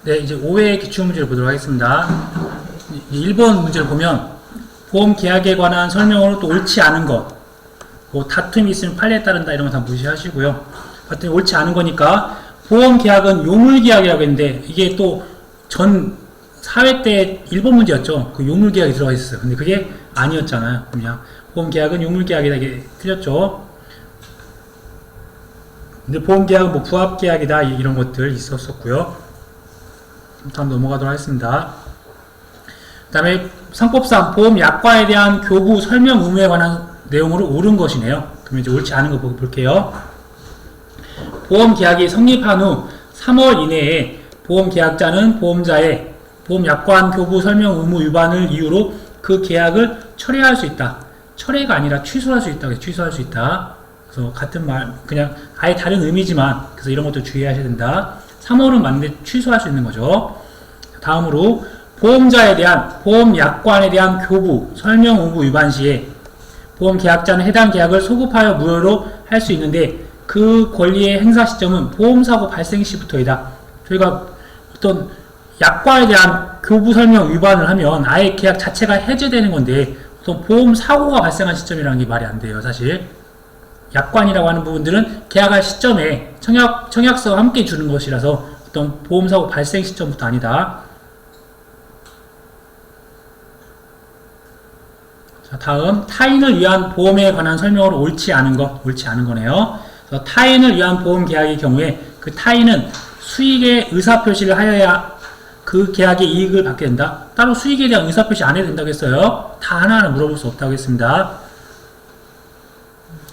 네, 이제 5회 기출문제를 보도록 하겠습니다. 1번 문제를 보면 보험 계약에 관한 설명으로 또 옳지 않은 것, 뭐 다툼이 있으면 판례에 따른다 이런 거 다 무시하시고요. 하여튼 옳지 않은 거니까 보험 계약은 요물 계약이라고 했는데 이게 또 전 4회 때 1번 문제였죠. 그 요물 계약이 들어가 있었어요. 근데 그게 아니었잖아요. 그냥 보험 계약은 요물 계약이다 이게 틀렸죠. 근데 보험 계약은 뭐 부합 계약이다 이런 것들 있었었고요. 다음 넘어가도록 하겠습니다. 그 다음에 상법상 보험 약관에 대한 교부 설명 의무에 관한 내용으로 옳은 것이네요. 그러면 이제 옳지 않은 거 볼게요. 보험 계약이 성립한 후 3월 이내에 보험 계약자는 보험자의 보험 약관 교부 설명 의무 위반을 이유로 그 계약을 철회할 수 있다. 철회가 아니라 취소할 수 있다. 취소할 수 있다. 그래서 같은 말, 그냥 아예 다른 의미지만, 그래서 이런 것도 주의하셔야 된다. 3월은 맞는데 취소할 수 있는 거죠. 다음으로 보험자에 대한 보험 약관에 대한 교부 설명 의무 위반 시에 보험 계약자는 해당 계약을 소급하여 무효로 할 수 있는데 그 권리의 행사 시점은 보험사고 발생 시부터이다. 저희가 어떤 약관에 대한 교부 설명 위반을 하면 아예 계약 자체가 해제되는 건데 어떤 보험사고가 발생한 시점이라는 게 말이 안 돼요. 사실 약관이라고 하는 부분들은 계약할 시점에 청약서와 함께 주는 것이라서 어떤 보험사고 발생 시점부터 아니다. 자, 다음 타인을 위한 보험에 관한 설명으로 옳지 않은 거네요. 그래서 타인을 위한 보험 계약의 경우에 그 타인은 수익의 의사표시를 하여야 그 계약의 이익을 받게 된다. 따로 수익에 대한 의사표시 안 해도 된다고 했어요. 다 하나하나 물어볼 수 없다고 했습니다.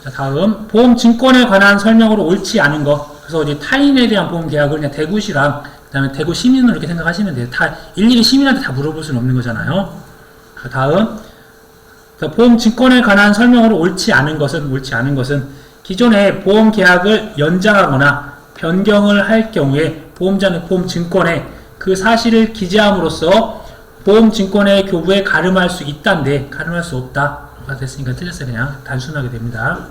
자, 다음 보험 증권에 관한 설명으로 옳지 않은 거. 그래서 이제 타인에 대한 보험 계약을 그냥 대구시랑 그다음에 대구 시민으로 이렇게 생각하시면 돼요. 다 일일이 시민한테 다 물어볼 수는 없는 거잖아요. 자, 다음 보험 증권에 관한 설명으로 옳지 않은 것은 기존의 보험 계약을 연장하거나 변경을 할 경우에 보험자는 보험 증권에 그 사실을 기재함으로써 보험 증권의 교부에 가름할 수 있다인데 가름할 수 없다. 됐으니까 틀렸어요. 그냥 단순하게 됩니다.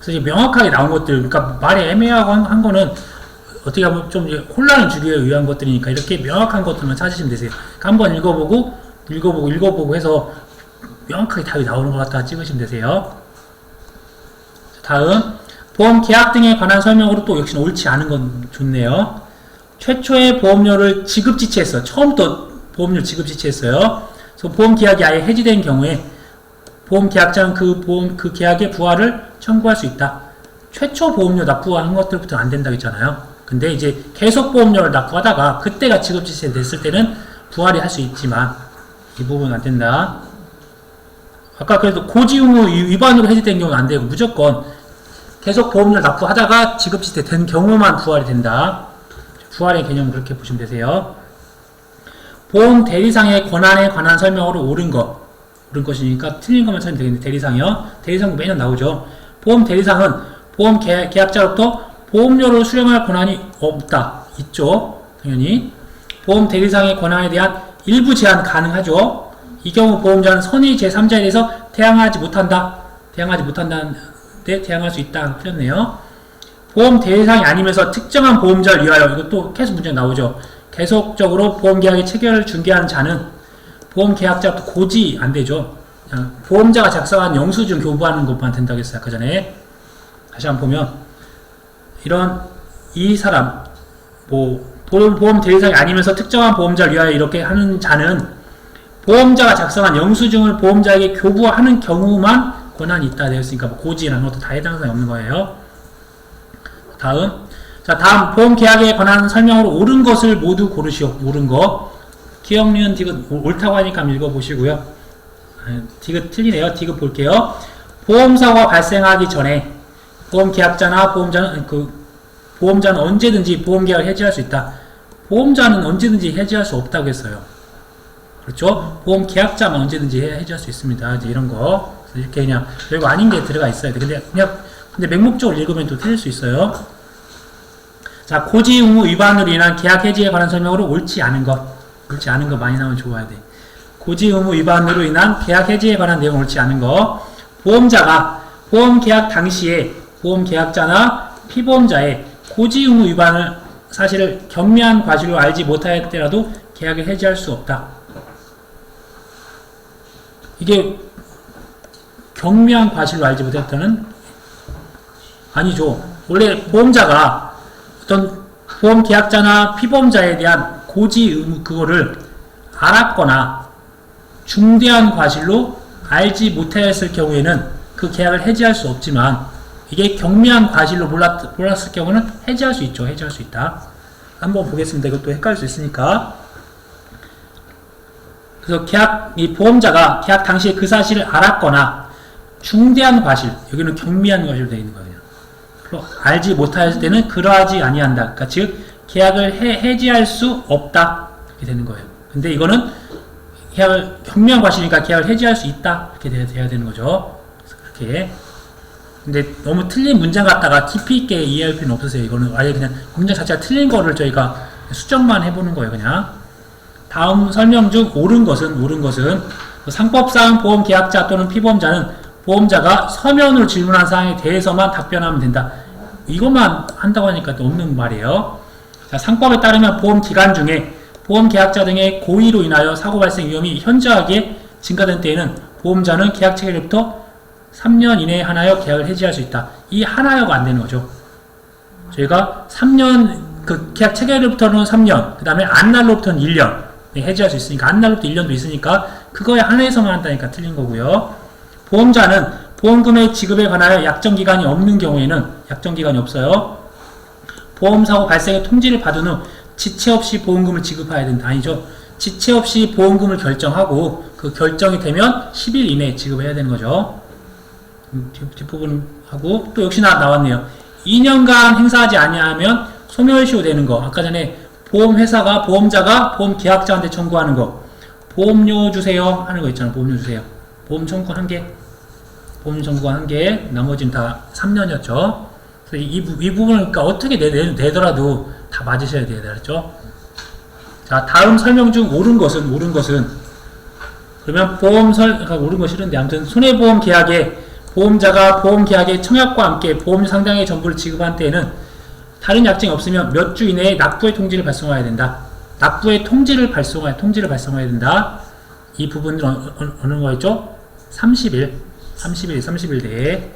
그래서 이제 명확하게 나온 것들, 그러니까 말이 애매하고 한 거는 어떻게 보면 좀 혼란을 주기 위한 것들이니까 이렇게 명확한 것들만 찾으시면 되세요. 그러니까 한번 읽어보고 해서 명확하게 답이 나오는 것 같다 찍으시면 되세요. 다음 보험 계약 등에 관한 설명으로 또 역시 옳지 않은 건 좋네요. 최초의 보험료를 지급 지체했어. 처음부터 보험료 지급 지체했어요. 그래서 보험 계약이 아예 해지된 경우에 보험 계약자는 그 계약의 부활을 청구할 수 있다. 최초 보험료 납부한 것들부터 안 된다고 했잖아요. 근데 이제 계속 보험료를 납부하다가 그때가 지급 지체 됐을 때는 부활이 할 수 있지만 이 부분은 안 된다. 아까 그래도 고지 의무 위반으로 해지된 경우는 안 되고 무조건 계속 보험료를 납부하다가 지급 지체 된 경우만 부활이 된다. 부활의 개념을 그렇게 보시면 되세요. 보험 대리상의 권한에 관한 설명으로 옳은 것이니까 틀린 것만 찾으면 되겠는데 대리상이요. 대리상도 매년 나오죠. 보험 대리상은 보험 계약자로부터 보험료를 수령할 권한이 없다. 있죠. 당연히. 보험 대리상의 권한에 대한 일부 제한 가능하죠. 이 경우 보험자는 선의 제3자에 대해서 대항하지 못한다. 대항하는데 대항할 수 있다. 틀렸네요. 보험 대리상이 아니면서 특정한 보험자를 위하여 이것도 계속 문제 나오죠. 계속적으로 보험계약의 체결을 중개하는 자는 보험계약자부터 고지 안 되죠. 그냥 보험자가 작성한 영수증 교부하는 것만 된다고 했어요. 아까 전에. 다시 한번 보면 이 사람 보험 대리상이 아니면서 특정한 보험자를 위하여 이렇게 하는 자는 보험자가 작성한 영수증을 보험자에게 교부하는 경우만 권한이 있다 되었으니까 고지라는 것도 다 해당 사항이 없는 거예요. 다음 보험 계약에 관한 설명으로 옳은 것을 모두 고르시오. 옳은 거. 기억, 니은, 디귿 옳다고 하니까 읽어보시고요. 디귿 틀리네요. 디귿 볼게요. 보험사고가 발생하기 전에 보험 계약자나 보험자는 언제든지 보험 계약을 해지할 수 있다. 보험자는 언제든지 해지할 수 없다고 했어요. 그렇죠? 보험 계약자만 언제든지 해지할 수 있습니다. 이제 이런 거. 이렇게 그냥 별거 아닌 게 들어가 있어야 돼. 근데 맹목적으로 읽으면 또 틀릴 수 있어요. 자, 고지 의무 위반으로 인한 계약 해지에 관한 설명으로 옳지 않은 것 많이 나오면 좋아야 돼. 고지 의무 위반으로 인한 계약 해지에 관한 내용 옳지 않은 것. 보험자가 보험 계약 당시에 보험 계약자나 피보험자의 고지 의무 위반을 사실을 경미한 과실로 알지 못하였더라도 계약을 해지할 수 없다. 이게 경미한 과실로 알지 못했다는 아니죠. 원래 보험자가 어떤 보험 계약자나 피보험자에 대한 고지 의무 그거를 알았거나 중대한 과실로 알지 못하였을 경우에는 그 계약을 해지할 수 없지만 이게 경미한 과실로 몰랐을 경우는 해지할 수 있죠. 해지할 수 있다. 한번 보겠습니다. 이것도 헷갈릴 수 있으니까. 그래서 이 보험자가 계약 당시에 그 사실을 알았거나 중대한 과실, 여기는 경미한 과실로 되어 있는 거예요. 알지 못하였을 때는 그러하지 아니한다. 그러니까 즉 계약을 해지할 수 없다. 이렇게 되는 거예요. 근데 이거는 경미한 과실이니까 계약을 해지할 수 있다. 이렇게 돼야 되는 거죠. 그렇게. 근데 너무 틀린 문장 갖다가 깊이 있게 이해할 필요는 없으세요. 이거는 아예 그냥 문장 자체가 틀린 거를 저희가 수정만 해보는 거예요. 그냥. 다음 설명 중 옳은 것은 상법상 보험 계약자 또는 피보험자는 보험자가 서면으로 질문한 사항에 대해서만 답변하면 된다. 이것만 한다고 하니까 또 없는 말이에요. 자, 상법에 따르면 보험 기간 중에 보험 계약자 등의 고의로 인하여 사고 발생 위험이 현저하게 증가된 때에는 보험자는 계약 체결일부터 3년 이내에 하나여 계약을 해지할 수 있다. 이 하나여가 안 되는 거죠. 저희가 3년, 그 계약 체결일부터는 3년, 그 다음에 안날로부터는 1년 해지할 수 있으니까, 안날로부터 1년도 있으니까 그거에 한해서만 한다니까 틀린 거고요. 보험자는 보험금의 지급에 관하여 약정기간이 없는 경우에는, 약정기간이 없어요. 보험사고 발생의 통지를 받은 후 지체 없이 보험금을 지급해야 된다. 아니죠. 지체 없이 보험금을 결정하고 그 결정이 되면 10일 이내에 지급해야 되는 거죠. 뒷부분하고 또 역시나 나왔네요. 2년간 행사하지 아니하면 소멸시효 되는 거. 아까 전에 보험회사가 보험자가 보험 계약자한테 청구하는 거. 보험료 주세요 하는 거 있잖아요. 보험료 주세요. 보험 청구 1개. 보험 청구가 1개. 나머지는 다 3년이었죠. 그래서 이 부분을 그러니까 어떻게 내더라도 다 맞으셔야 돼요. 그렇죠? 자, 다음 설명 중 옳은 것은 그러면 그러니까 옳은 거 싫은데 아무튼 손해보험 계약에 보험자가 보험 계약의 청약과 함께 보험 상당의 전부를 지급한 때에는 다른 약정이 없으면 몇 주 이내에 납부의 통지를 발송해야 된다. 납부의 통지를 발송해야 된다. 이 부분은 어느 거였죠? 30일 내에.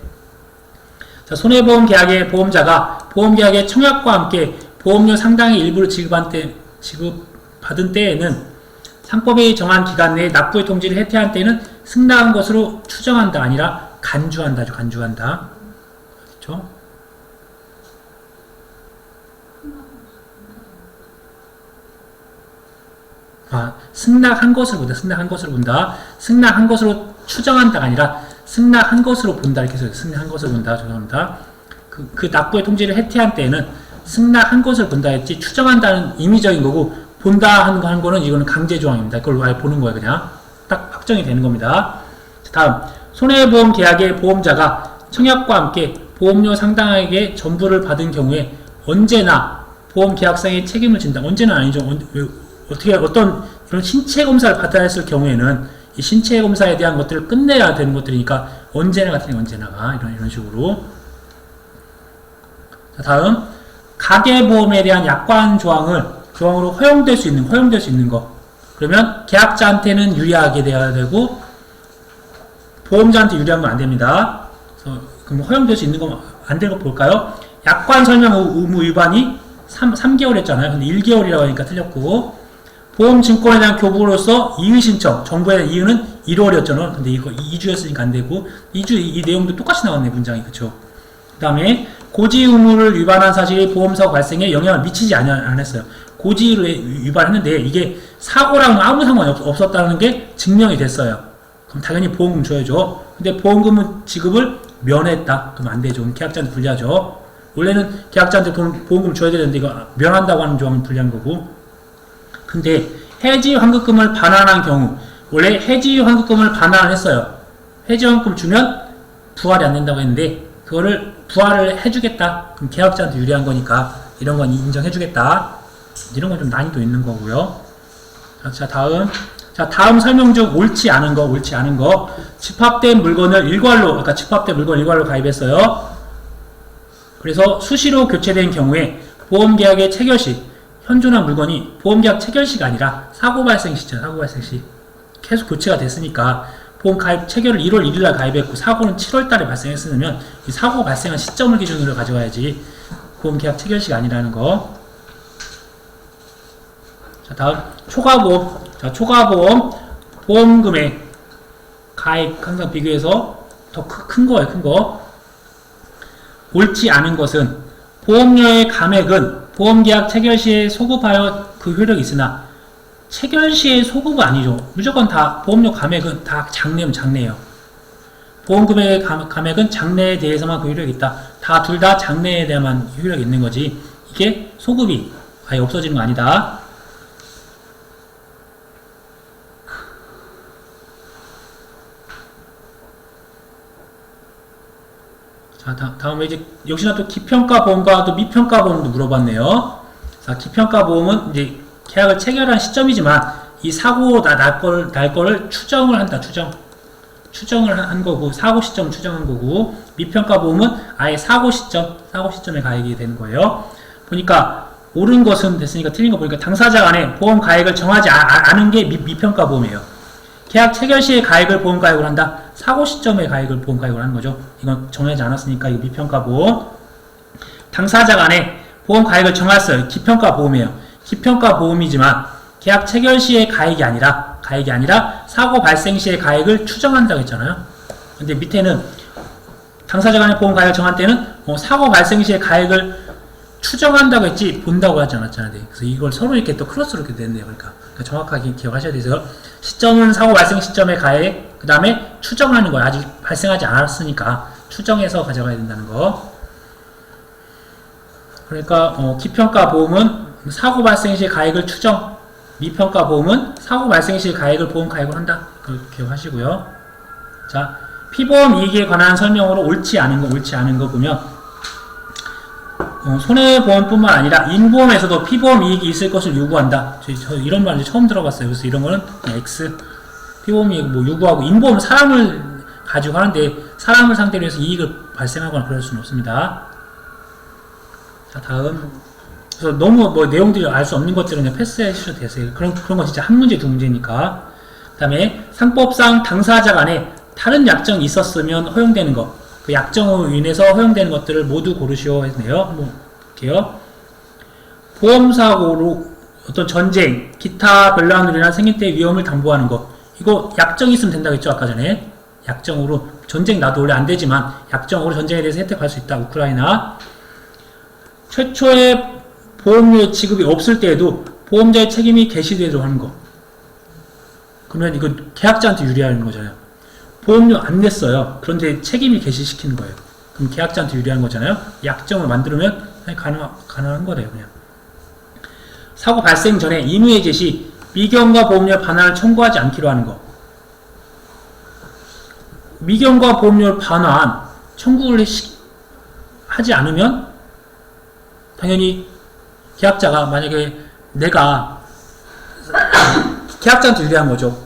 자, 손해보험 계약의 보험자가 보험 계약의 청약과 함께 보험료 상당의 일부를 지급받은 때에는 상법이 정한 기간 내에 납부의 통지를 해태한 때에는 승낙한 것으로 추정한다. 아니라 간주한다죠. 간주한다. 그렇죠? 승낙한 것으로 본다. 승낙한 것으로 추정한다가 아니라 승낙한 것으로 본다. 이렇게 해서 승낙한 것으로 본다. 죄송합니다. 그 납부의 통지를 해태한 때에는 승낙한 것을 본다 했지 추정한다는 임의적인 거고 본다 하는 거는 이거는 강제 조항입니다. 그걸 아예 보는 거예요. 그냥 딱 확정이 되는 겁니다. 다음 손해보험 계약의 보험자가 청약과 함께 보험료 상당하게 전부를 받은 경우에 언제나 보험 계약상의 책임을 진다. 언제는 아니죠. 어떤 이런 신체 검사를 받아야 했을 경우에는 이 신체 검사에 대한 것들을 끝내야 되는 것들이니까 언제나가 이런 식으로. 자, 다음 가계보험에 대한 약관 조항으로 허용될 수 있는 거. 그러면 계약자한테는 유리하게 돼야 되고 보험자한테 유리한 건 안 됩니다. 그럼 허용될 수 있는 거 안 되는 거 볼까요? 약관 설명 의무 위반이 3개월 했잖아요. 근데 1개월이라고 하니까 틀렸고 보험증권에 대한 교부로서 이의 신청, 정부에 대한 이의는 1월이었잖아요. 근데 이거 2주였으니까 안 되고 2주 이 내용도 똑같이 나왔네 문장이. 그쵸? 그 다음에 고지 의무를 위반한 사실이 보험사고 발생에 영향을 미치지 않았어요. 고지를 위반했는데 이게 사고랑은 아무 상관이 없었다는 게 증명이 됐어요. 그럼 당연히 보험금 줘야죠. 근데 보험금 지급을 면했다. 그럼 안 되죠. 그럼 계약자한테 불리하죠. 원래는 계약자한테 보험금 줘야 되는데 이거 면한다고 하는 조항은 불리한 거고. 근데 해지 환급금을 반환한 경우, 원래 해지 환급금을 반환을 했어요. 해지 환급금 주면 부활이 안 된다고 했는데 그거를 부활을 해주겠다. 그럼 계약자한테 유리한 거니까 이런 건 인정해주겠다. 이런 건 좀 난이도 있는 거고요. 자, 다음 설명 중 옳지 않은 거. 집합된 물건을 일괄로, 집합된 물건 일괄로 가입했어요. 그래서 수시로 교체된 경우에 보험계약의 체결시, 현존한 물건이 보험계약 체결시가 아니라 사고 발생 시점, 사고 발생 시. 계속 교체가 됐으니까 보험 가입 체결을 1월 1일날 가입했고 사고는 7월달에 발생했으면 이 사고 발생한 시점을 기준으로 가져와야지 보험계약 체결시가 아니라는 거. 자, 다음 초과보험. 자, 초과보험 보험금액 가입 항상 비교해서 더 큰 거예요, 큰 거. 옳지 않은 것은 보험료의 감액은 보험계약 체결 시에 소급하여 그 효력이 있으나 체결 시에 소급은 아니죠. 무조건 다 보험료 감액은 다 장래면 장래예요. 보험금액의 감액은 장래에 대해서만 그 효력이 있다. 다 둘 다 장래에 대해만 효력이 있는 거지. 이게 소급이 아예 없어지는 거 아니다. 자, 다음에 이제 역시나 또 기평가 보험과 또 미평가 보험도 물어봤네요. 자, 기평가 보험은 이제 계약을 체결한 시점이지만 이 사고 날 거를 추정을 한다. 추정을 한 거고 사고 시점 추정한 거고 미평가 보험은 아예 사고 시점에 가액이 되는 거예요. 보니까 옳은 것은 됐으니까 틀린 거 보니까 당사자 간에 보험 가액을 정하지 않은 게 미평가 보험이에요. 계약 체결 시에 가액을 보험 가액을 한다. 사고 시점에 가액을 보험 가액을 하는 거죠. 이건 정하지 않았으니까 이거 미평가 보험. 당사자 간에 보험 가액을 정했어요. 기평가 보험이에요. 기평가 보험이지만 계약 체결 시에 가액이 아니라 사고 발생 시에 가액을 추정한다고 했잖아요. 근데 밑에는 당사자 간에 보험 가액을 정한 때는 사고 발생 시에 가액을 추정한다고 했지 본다고 하지 않았잖아요. 그래서 이걸 서로 이렇게 또 크로스로 이렇게 냈네요. 그러니까 정확하게 기억하셔야 돼서 시점은 사고 발생 시점의 가액, 그 다음에 추정하는 거예요. 아직 발생하지 않았으니까 추정해서 가져가야 된다는 거. 그러니까 기평가 보험은 사고 발생 시 가액을 추정, 미평가 보험은 사고 발생 시 가액을 보험 가액을 한다. 그렇게 기억하시고요. 자, 피보험 이익에 관한 설명으로 옳지 않은 거 보면 손해보험뿐만 아니라 인보험에서도 피보험 이익이 있을 것을 요구한다. 저 이런 말 처음 들어봤어요. 그래서 이런 거는 X 피보험 이익 뭐 요구하고 인보험은 사람을 가지고 하는데 사람을 상대로 해서 이익을 발생하거나 그럴 수는 없습니다. 자, 다음. 그래서 너무 뭐 내용들이 알 수 없는 것들은 그냥 패스해 주셔도 되세요. 그런 거 진짜 한 문제 두 문제니까. 그 다음에 상법상 당사자 간에 다른 약정이 있었으면 허용되는 것. 그 약정으로 인해서 허용되는 것들을 모두 고르시오 했네요. 한번 볼게요. 보험사고로 어떤 전쟁, 기타 별난으로 인한 생긴 때 위험을 담보하는 것. 이거 약정이 있으면 된다고 했죠, 아까 전에. 약정으로. 전쟁 나도 원래 안 되지만 약정으로 전쟁에 대해서 혜택할 수 있다. 우크라이나. 최초의 보험료 지급이 없을 때에도 보험자의 책임이 개시되도록 하는 거. 그러면 이거 계약자한테 유리하는 거잖아요. 보험료 안 냈어요. 그런데 책임이 개시시키는 거예요. 그럼 계약자한테 유리한 거잖아요. 약정을 만들면 가능한 거래요, 그냥. 사고 발생 전에 임의의 제시, 미경과 보험료 반환을 청구하지 않기로 하는 거. 미경과 보험료 반환 청구를 하지 않으면 당연히 계약자가 만약에 내가 계약자한테 유리한 거죠.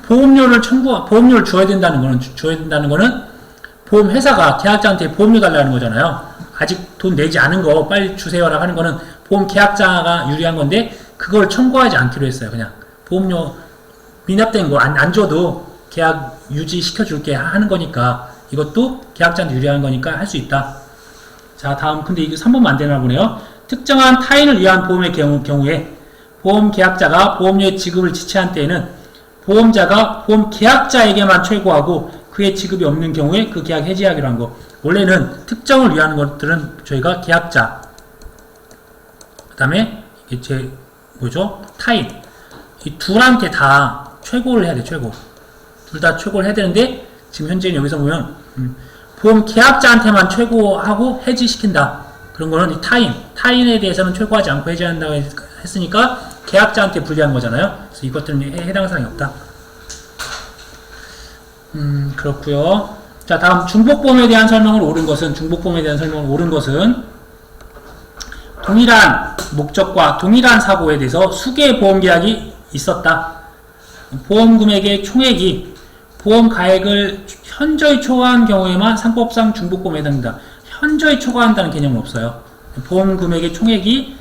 보험료를 줘야 된다는 거는 보험회사가 계약자한테 보험료 달라는 거잖아요. 아직 돈 내지 않은 거 빨리 주세요라고 하는 거는 보험 계약자가 유리한 건데 그걸 청구하지 않기로 했어요. 그냥 보험료 미납된 거 안 줘도 계약 유지시켜 줄게 하는 거니까 이것도 계약자한테 유리한 거니까 할 수 있다. 자, 다음. 근데 이거 3번만 안 되나 보네요. 특정한 타인을 위한 보험의 경우에 보험 계약자가 보험료의 지급을 지체한 때에는 보험자가 보험 계약자에게만 최고하고 그의 지급이 없는 경우에 그 계약 해지하기로 한 거. 원래는 특정을 위한 것들은 저희가 계약자, 그 다음에 이게 타인. 이 둘한테 다 최고를 해야 돼, 최고. 둘 다 최고를 해야 되는데 지금 현재는 여기서 보면 보험 계약자한테만 최고하고 해지시킨다. 그런 거는 이 타인에 대해서는 최고하지 않고 해지한다고 했으니까 계약자한테 불리한 거잖아요. 그래서 이것들은 해당 사항이 없다. 그렇고요. 자, 다음 중복보험에 대한 설명을 옳은 것은 동일한 목적과 동일한 사고에 대해서 수개의 보험계약이 있었다. 보험금액의 총액이 보험 가액을 현저히 초과한 경우에만 상법상 중복보험에 해당된다. 현저히 초과한다는 개념은 없어요. 보험 금액의 총액이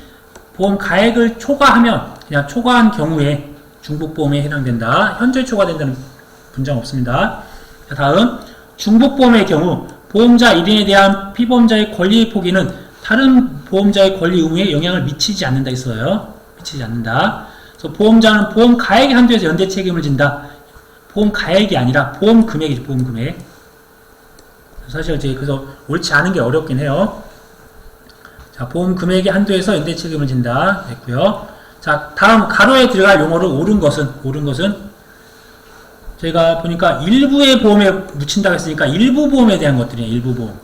보험 가액을 초과하면 그냥 초과한 경우에 중복보험에 해당된다. 현저히 초과된다는 문장 없습니다. 자, 다음 중복보험의 경우 보험자 1인에 대한 피보험자의 권리의 포기는 다른 보험자의 권리 의무에 영향을 미치지 않는다 있어요. 미치지 않는다. 그래서 보험자는 보험 가액의 한도에서 연대 책임을 진다. 보험 가액이 아니라 보험 금액이죠. 보험 금액. 사실 이제 그래서 옳지 않은 게 어렵긴 해요. 자, 보험 금액의 한도에서 연대 책임을 진다. 됐고요. 자, 다음 가로에 들어갈 용어로 옳은 것은 저희가 보니까 일부의 보험에 묻힌다고 했으니까 일부 보험에 대한 것들이에요. 일부 보험.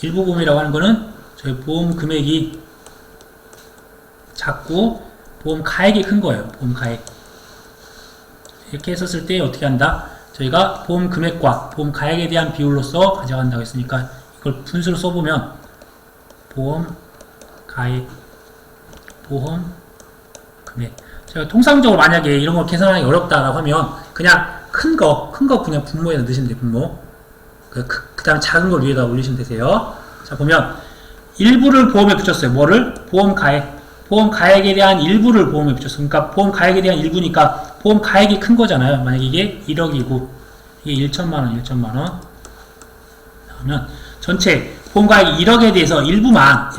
일부 보험이라고 하는 거는 저희 보험 금액이 작고 보험 가액이 큰 거예요. 보험 가액. 이렇게 했었을 때 어떻게 한다? 저희가 보험 금액과 보험 가액에 대한 비율로서 가져간다고 했으니까 이걸 분수로 써보면 보험 가액, 보험 금액. 제가 통상적으로 만약에 이런 걸 계산하기 어렵다라고 하면 그냥 큰 거 그냥 분모에다 넣으시면 돼요. 분모. 그 다음에 작은 걸 위에다 올리시면 되세요. 자, 보면 일부를 보험에 붙였어요. 뭐를? 보험 가액. 보험 가액에 대한 일부를 보험에 붙였어요. 그러니까 보험 가액에 대한 일부니까 보험 가액이 큰 거잖아요. 만약에 이게 1억이고 이게 1천만원. 그러면 전체 보험 가액이 1억에 대해서 일부만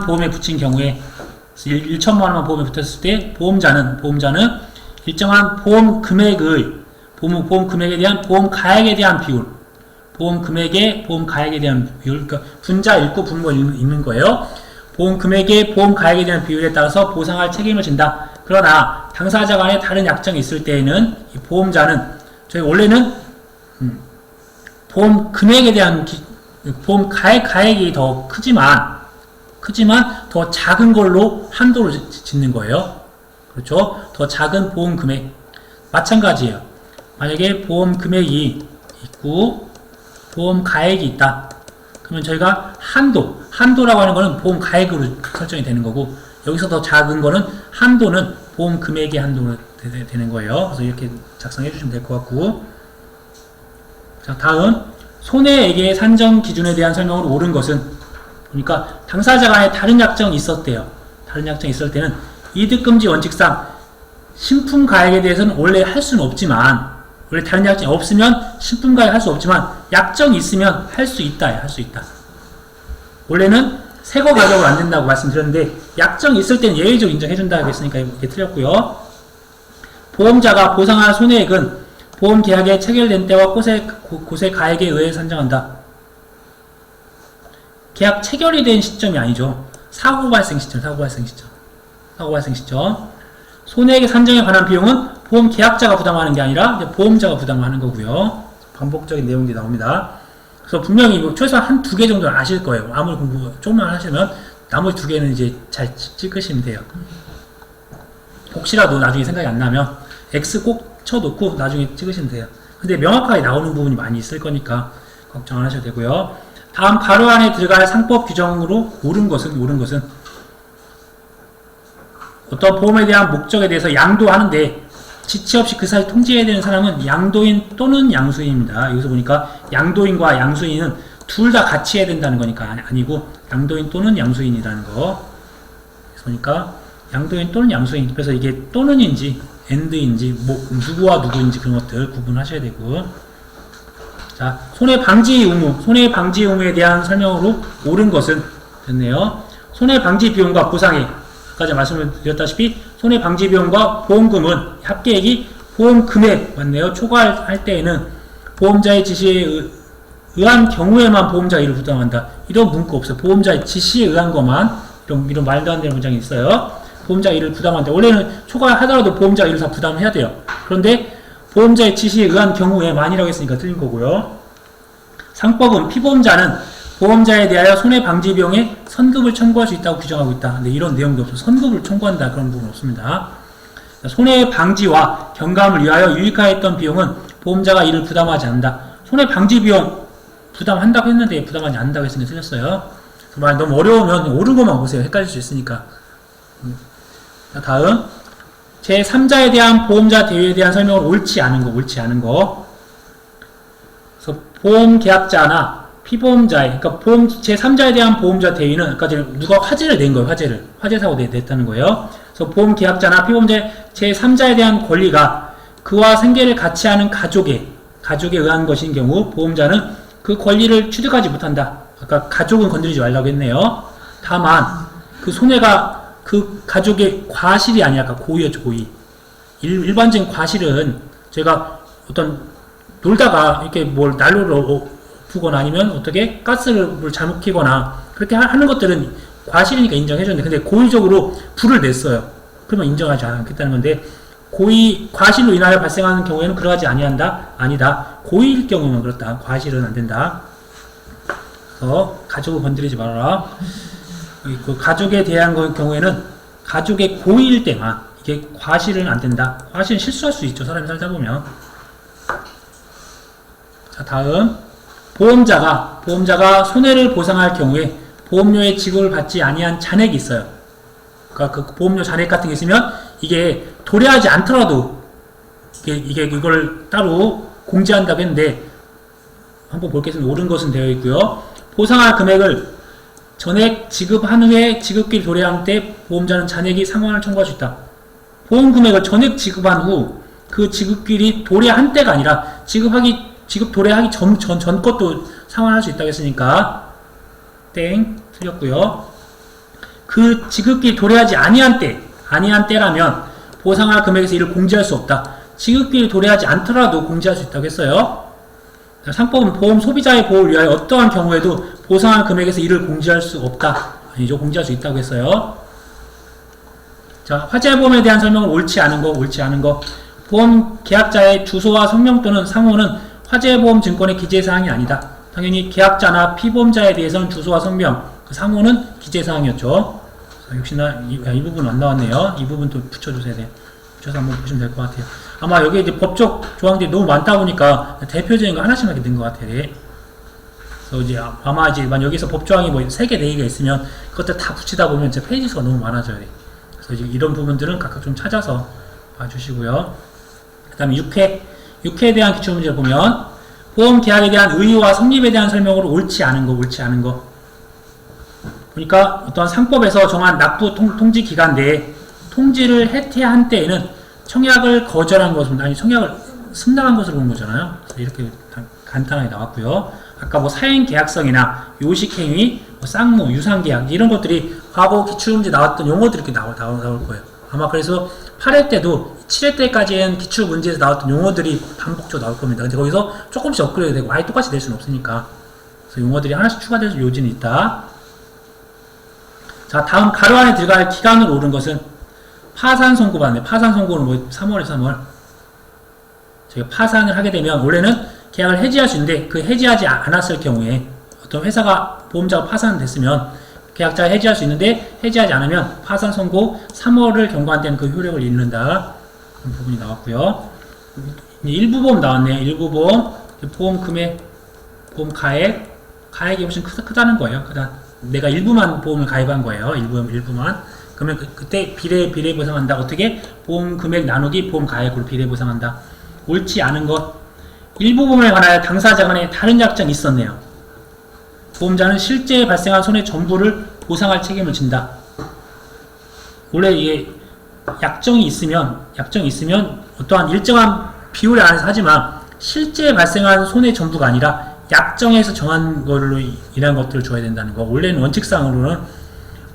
보험에 붙인 경우에 1천만원만 보험에 붙었을 때 보험자는 일정한 보험 금액의 보험 금액에 대한 보험 가액에 대한 비율, 보험 금액의 보험 가액에 대한 비율, 그러니까 분자 읽고 분모 읽는 거예요. 보험 금액의 보험 가액에 대한 비율에 따라서 보상할 책임을 진다. 그러나 당사자 간에 다른 약정이 있을 때에는 이 보험자는 저희 원래는 보험 금액에 대한 보험 가액이 더 크지만 더 작은 걸로 한도를 짓는 거예요. 그렇죠? 더 작은 보험 금액. 마찬가지예요. 만약에 보험 금액이 있고 보험 가액이 있다. 그러면 저희가 한도라고 하는 거는 보험 가액으로 설정이 되는 거고 여기서 더 작은 거는 한도는 보험 금액의 한도로 되는 거예요. 그래서 이렇게 작성해 주시면 될 것 같고. 자, 다음 손해액의 산정 기준에 대한 설명으로 옳은 것은 그러니까 당사자 간에 다른 약정이 있었대요. 다른 약정이 있을 때는 이득금지 원칙상 신품 가액에 대해서는 원래 할 수는 없지만 원래 다른 약정이 없으면 신품 가액 할 수 없지만 약정이 있으면 할 수 있다. 원래는 새거 가격으로 안 된다고 말씀드렸는데 약정이 있을 때는 예외적으로 인정해준다고 했으니까 이게 틀렸고요. 보험자가 보상할 손해액은 보험 계약에 체결된 때와 곳의 가액에 의해 산정한다. 계약 체결이 된 시점이 아니죠. 사고 발생 시점. 손해액의 산정에 관한 비용은 보험 계약자가 부담하는 게 아니라 보험자가 부담하는 거고요. 반복적인 내용이 나옵니다. 그래서 분명히 최소한 한 두 개 정도는 아실 거예요. 아무리 공부 조금만 하시면 나머지 두 개는 이제 잘 찍으시면 돼요. 혹시라도 나중에 생각이 안 나면 X 꼭 쳐놓고 나중에 찍으시면 돼요. 근데 명확하게 나오는 부분이 많이 있을 거니까 걱정 안 하셔도 되고요. 다음 가로 안에 들어갈 상법 규정으로 옳은 것은 어떤 보험에 대한 목적에 대해서 양도하는데 지체 없이 그 사실 통지해야 되는 사람은 양도인 또는 양수인입니다. 여기서 보니까 양도인과 양수인은 둘 다 같이 해야 된다는 거니까 아니고 양도인 또는 양수인이라는 거. 그래서 보니까 양도인 또는 양수인. 그래서 이게 또는인지 and인지 뭐 누구와 누구인지 그런 것들 구분하셔야 되고. 자, 손해방지 의무에 대한 설명으로 옳은 것은 됐네요. 손해방지 비용과 보상액. 아까 말씀을 드렸다시피 손해방지 비용과 보험금은 합계액이 보험 금액 맞네요. 초과할 때에는 보험자의 지시에 의한 경우에만 보험자가 이를 부담한다. 이런 문구 없어요. 보험자의 지시에 의한 것만 이런 말도 안 되는 문장이 있어요. 보험자가 이를 부담한다. 원래는 초과하더라도 보험자가 이를 다 부담해야 돼요. 그런데 보험자의 지시에 의한 경우에만이라고 했으니까 틀린 거고요. 상법은 피보험자는 보험자에 대하여 손해방지 비용에 선급을 청구할 수 있다고 규정하고 있다. 근데 이런 내용도 없어요. 선급을 청구한다. 그런 부분 없습니다. 손해방지와 경감을 위하여 유익하였던 비용은 보험자가 이를 부담하지 않는다. 손해방지 비용 부담한다고 했는데 부담하지 않는다고 했으니까 틀렸어요. 너무 어려우면 옳은 것만 보세요. 헷갈릴 수 있으니까. 자, 다음 제3자에 대한 보험자 대위에 대한 설명은 옳지 않은 거. 그래서 보험 계약자나 피보험자의, 그러니까 보험 제3자에 대한 보험자 대위는, 그러니까 누가 화재를 낸 거예요. 화재 사고 냈다는 거예요. 그래서 보험 계약자나 피보험자 제3자에 대한 권리가 그와 생계를 같이 하는 가족에 의한 것인 경우 보험자는 그 권리를 취득하지 못한다. 아까 가족은 건드리지 말라고 했네요. 다만 그 손해가 그 가족의 과실이 아니라 아까 고의였죠. 고의. 일반적인 과실은 제가 어떤 놀다가 이렇게 뭘 난로를 푸거나 아니면 어떻게 가스를 잘못 켜거나 그렇게 하는 것들은 과실이니까 인정해줬는데, 근데 고의적으로 불을 냈어요. 그러면 인정하지 않겠다는 건데, 과실로 인하여 발생하는 경우에는 그러하지 아니한다? 아니다. 고의일 경우는 그렇다. 과실은 안 된다. 그래서 가족을 건드리지 말아라. 그 가족에 대한 경우에는 가족의 고의일 때만, 이게 과실은 안 된다. 과실은 실수할 수 있죠. 사람이 살다 보면. 자, 다음. 보험자가 손해를 보상할 경우에 보험료의 지급을 받지 아니한 잔액이 있어요. 그러니까 그 보험료 잔액 같은 게 있으면 이게 도래하지 않더라도 이걸 따로 공지한다고 했는데, 한번 볼겠습니다. 옳은 것은 되어 있고요. 보상할 금액을 전액 지급한 후에 지급기일 도래한 때 보험자는 잔액이 상환을 청구할 수 있다. 보험 금액을 전액 지급한 후 그 지급기일이 도래한 때가 아니라 지급 도래하기 전 것도 상환할 수 있다고 했으니까 땡 틀렸고요. 그 지급기일 도래하지 아니한 때라면 보상할 금액에서 이를 공지할 수 없다. 지급기일 도래하지 않더라도 공지할 수 있다고 했어요. 상법은 보험 소비자의 보호를 위하여 어떠한 경우에도 보상할 금액에서 이를 공지할 수 없다. 아니죠. 공지할 수 있다고 했어요. 자, 화재보험에 대한 설명은 옳지 않은 거. 보험 계약자의 주소와 성명 또는 상호는 화재보험 증권의 기재사항이 아니다. 당연히 계약자나 피보험자에 대해서는 주소와 성명, 그 상호는 기재사항이었죠. 역시나 이 부분 안 나왔네요. 이 부분 또 붙여주셔야 돼요. 붙여서 한번 보시면 될 것 같아요. 아마 여기 이제 법적 조항들이 너무 많다 보니까 대표적인 거 하나씩만 이렇게 넣은 것 같아요. 그래서 이제 아마 이제 여기서 법조항이 뭐 3개, 4개가 있으면 그것들 다 붙이다 보면 이제 페이지 수가 너무 많아져요. 그래서 이제 이런 부분들은 각각 좀 찾아서 봐주시고요. 그 다음에 6회에 대한 기출문제를 보면 보험 계약에 대한 의의와 성립에 대한 설명으로 옳지 않은 거. 그러니까 어떤 상법에서 정한 납부 통지 기간 내에 통지를 해태한 때에는 청약을 거절한 것은, 아니 청약을 승낙한 것으로 본 거잖아요. 이렇게 간단하게 나왔고요. 아까 뭐 사행 계약성이나 요식행위, 뭐 쌍무, 유상계약 이런 것들이 과거 기출문제 나왔던 용어들이 이렇게 나올 거예요. 아마 그래서 8회 때도 7회 때까지는 기출문제에서 나왔던 용어들이 반복적으로 나올 겁니다. 근데 거기서 조금씩 업그레이드 되고 아예 똑같이 낼 수는 없으니까. 그래서 용어들이 하나씩 추가될 요지는 있다. 자, 다음 가로 안에 들어갈 기간으로 옳은 것은 파산 선고 받네. 파산 선고는 뭐 3월에 3월. 저희가 파산을 하게 되면 원래는 계약을 해지할 수 있는데 그 해지하지 않았을 경우에 어떤 회사가 보험자가 파산됐으면 계약자가 해지할 수 있는데 해지하지 않으면 파산 선고 3월을 경과한 때는 그 효력을 잃는다. 그런 부분이 나왔고요. 일부보험 나왔네요. 일부보험, 보험 금액, 보험 가액이 훨씬 크다는 거예요. 내가 일부만 보험을 가입한 거예요. 일부만. 그러면 그때 비례 보상한다. 어떻게? 보험 금액 나누기 보험 가액으로 비례 보상한다. 옳지 않은 것. 일부 보험에 관하여 당사자 간에 다른 약정이 있었네요. 보험자는 실제 발생한 손해 전부를 보상할 책임을 진다. 원래 이게 약정이 있으면 어떠한 일정한 비율에 안에서 하지만 실제 발생한 손해 전부가 아니라 약정에서 정한 걸로 인한 것들을 줘야 된다는 거. 원래는 원칙상으로는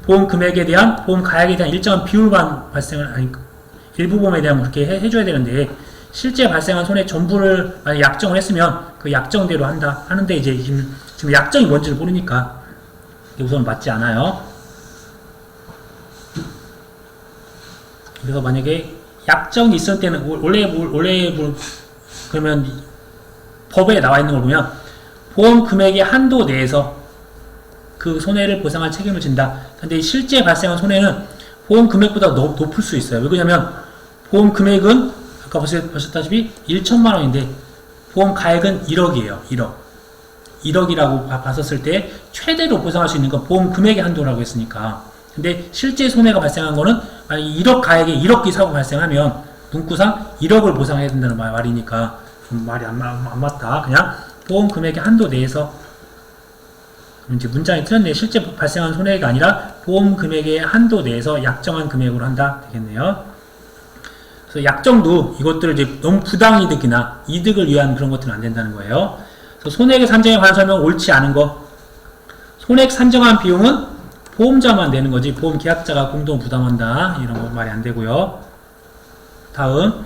보험 금액에 대한, 보험 가액에 대한 일정한 비율만 일부 보험에 대한 그렇게 해줘야 되는데, 실제 발생한 손해 전부를 만약 약정을 했으면 그 약정대로 하는데 이제 지금 약정이 뭔지를 모르니까 우선 맞지 않아요. 그래서 만약에 약정이 있을 때는 원래 그러면 법에 나와 있는 걸 보면 보험 금액의 한도 내에서 그 손해를 보상할 책임을 진다. 근데 실제 발생한 손해는 보험 금액보다 높을 수 있어요. 왜 그러냐면 보험 금액은 아까 보셨다시피 1천만 원인데 보험 가액은 1억이에요. 1억이라고 봤었을 때 최대로 보상할 수 있는 건 보험 금액의 한도라고 했으니까. 근데 실제 손해가 발생한 거는 만약 1억 가액에 1억기 사고 발생하면 문구상 1억을 보상해야 된다는 말이니까 좀 말이 안 맞다. 그냥 보험 금액의 한도 내에서 이제 문장이 틀렸네. 실제 발생한 손해가 아니라 보험 금액의 한도 내에서 약정한 금액으로 한다 되겠네요. 그래서 약정도 이것들을 이제 너무 부당이득이나 이득을 위한 그런 것들은 안 된다는 거예요. 그래서 손해액 산정에 관한 설명은 옳지 않은 거. 손해액 산정한 비용은 보험자만 내는 거지 보험 계약자가 공동 부담한다 이런 거 말이 안 되고요. 다음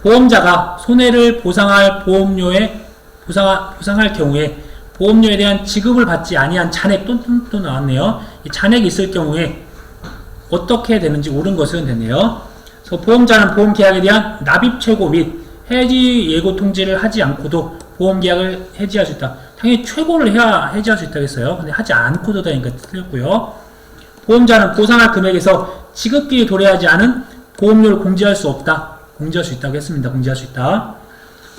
보험자가 손해를 보상할 보험료에 보상할 경우에 보험료에 대한 지급을 받지 아니한 잔액 또 나왔네요. 이 잔액이 있을 경우에 어떻게 되는지 옳은 것은 됐네요. 그래서 보험자는 보험계약에 대한 납입 최고 및 해지 예고 통지를 하지 않고도 보험계약을 해지할 수 있다. 당연히 최고를 해야 해지할 수 있다고 했어요. 근데 하지 않고도 되니까 틀렸고요. 보험자는 보상할 금액에서 지급기에 도래하지 않은 보험료를 공제할 수 없다. 공제할 수 있다고 했습니다. 공제할 수 있다.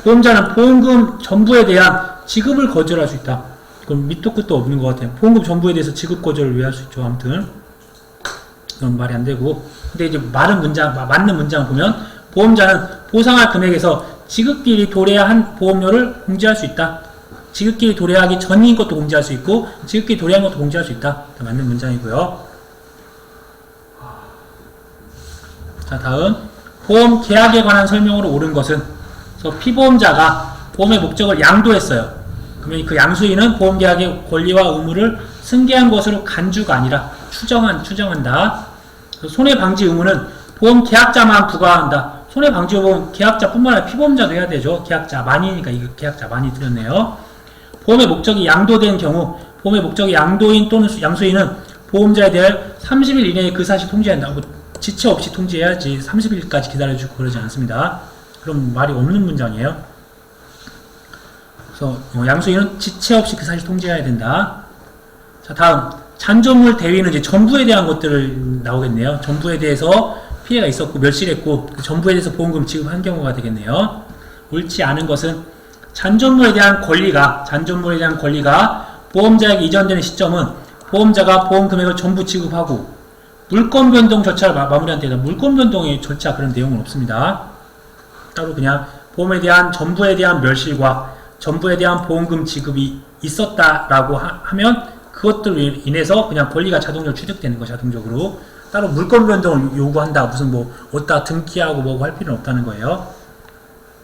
보험자는 보험금 전부에 대한 지급을 거절할 수 있다. 그럼 밑도 끝도 없는 것 같아요. 보험금 전부에 대해서 지급 거절을 왜 할 수 있죠? 아무튼 그건 말이 안 되고. 근데 이제 맞는 문장 보면 보험자는 보상할 금액에서 지급기일이 도래한 보험료를 공제할 수 있다. 지급기일이 도래하기 전인 것도 공제할 수 있고 지급기일이 도래한 것도 공제할 수 있다. 맞는 문장이고요. 자, 다음 보험 계약에 관한 설명으로 옳은 것은 그래서 피보험자가 보험의 목적을 양도했어요. 그러면 그 양수인은 보험계약의 권리와 의무를 승계한 것으로 간주가 아니라 추정한다. 손해방지 의무는 보험계약자만 부과한다. 손해방지 의무는 계약자뿐만 아니라 피보험자도 해야 되죠. 계약자 많이니까 이거 계약자 많이 들었네요. 보험의 목적이 양도된 경우 보험의 목적이 양도인 또는 양수인은 보험자에 대해 30일 이내에 그 사실 통지한다. 뭐 지체 없이 통지해야지 30일까지 기다려주고 그러지 않습니다. 그럼 말이 없는 문장이에요. 그래서 양수인은 지체 없이 그 사실 통지해야 된다. 자, 다음 잔존물 대위는 이제 전부에 대한 것들을 나오겠네요. 전부에 대해서 피해가 있었고 멸실했고 그 전부에 대해서 보험금 지급한 경우가 되겠네요. 옳지 않은 것은 잔존물에 대한 권리가 보험자에게 이전되는 시점은 보험자가 보험 금액을 전부 지급하고 물권 변동 절차를 마무리한 때다. 물권 변동의 절차 그런 내용은 없습니다. 따로 그냥 보험에 대한 전부에 대한 멸실과 전부에 대한 보험금 지급이 있었다라고 하면 그것들로 인해서 그냥 권리가 자동적으로 취득되는 거 자동적으로 따로 물권 변동을 요구한다 무슨 뭐 어디다 등기하고 뭐고 할 필요는 없다는 거예요.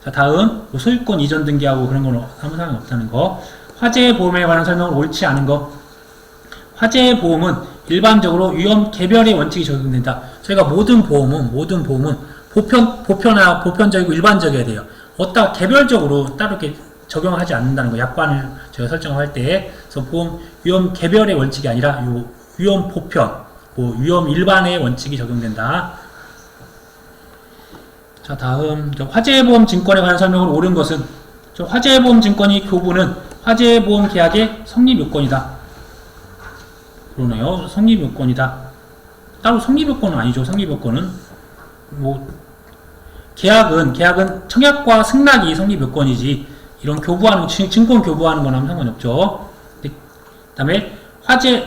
자, 다음 소유권 이전 등기하고 그런 건 아무 상관 없다는 거. 화재 보험에 관한 설명은 옳지 않은 거. 화재 보험은 일반적으로 위험 개별의 원칙이 적용된다. 저희가 모든 보험은 보편적이고 일반적이어야 돼요. 어디다 개별적으로 따로 이렇게 적용하지 않는다는 거. 약관을 저희가 설정할 때, 그래서 보험 위험 개별의 원칙이 아니라 요 위험 보편, 위험 일반의 원칙이 적용된다. 자, 다음 화재보험 증권에 관한 설명을 옳은 것은 화재보험 증권이 교부는 화재보험 계약의 성립 요건이다. 그러네요. 성립 요건이다. 따로 성립 요건은 아니죠. 성립 요건은 계약은 청약과 승낙이 성립 요건이지 이런 교부하는 증권 교부하는 건 아무 상관이 없죠. 그다음에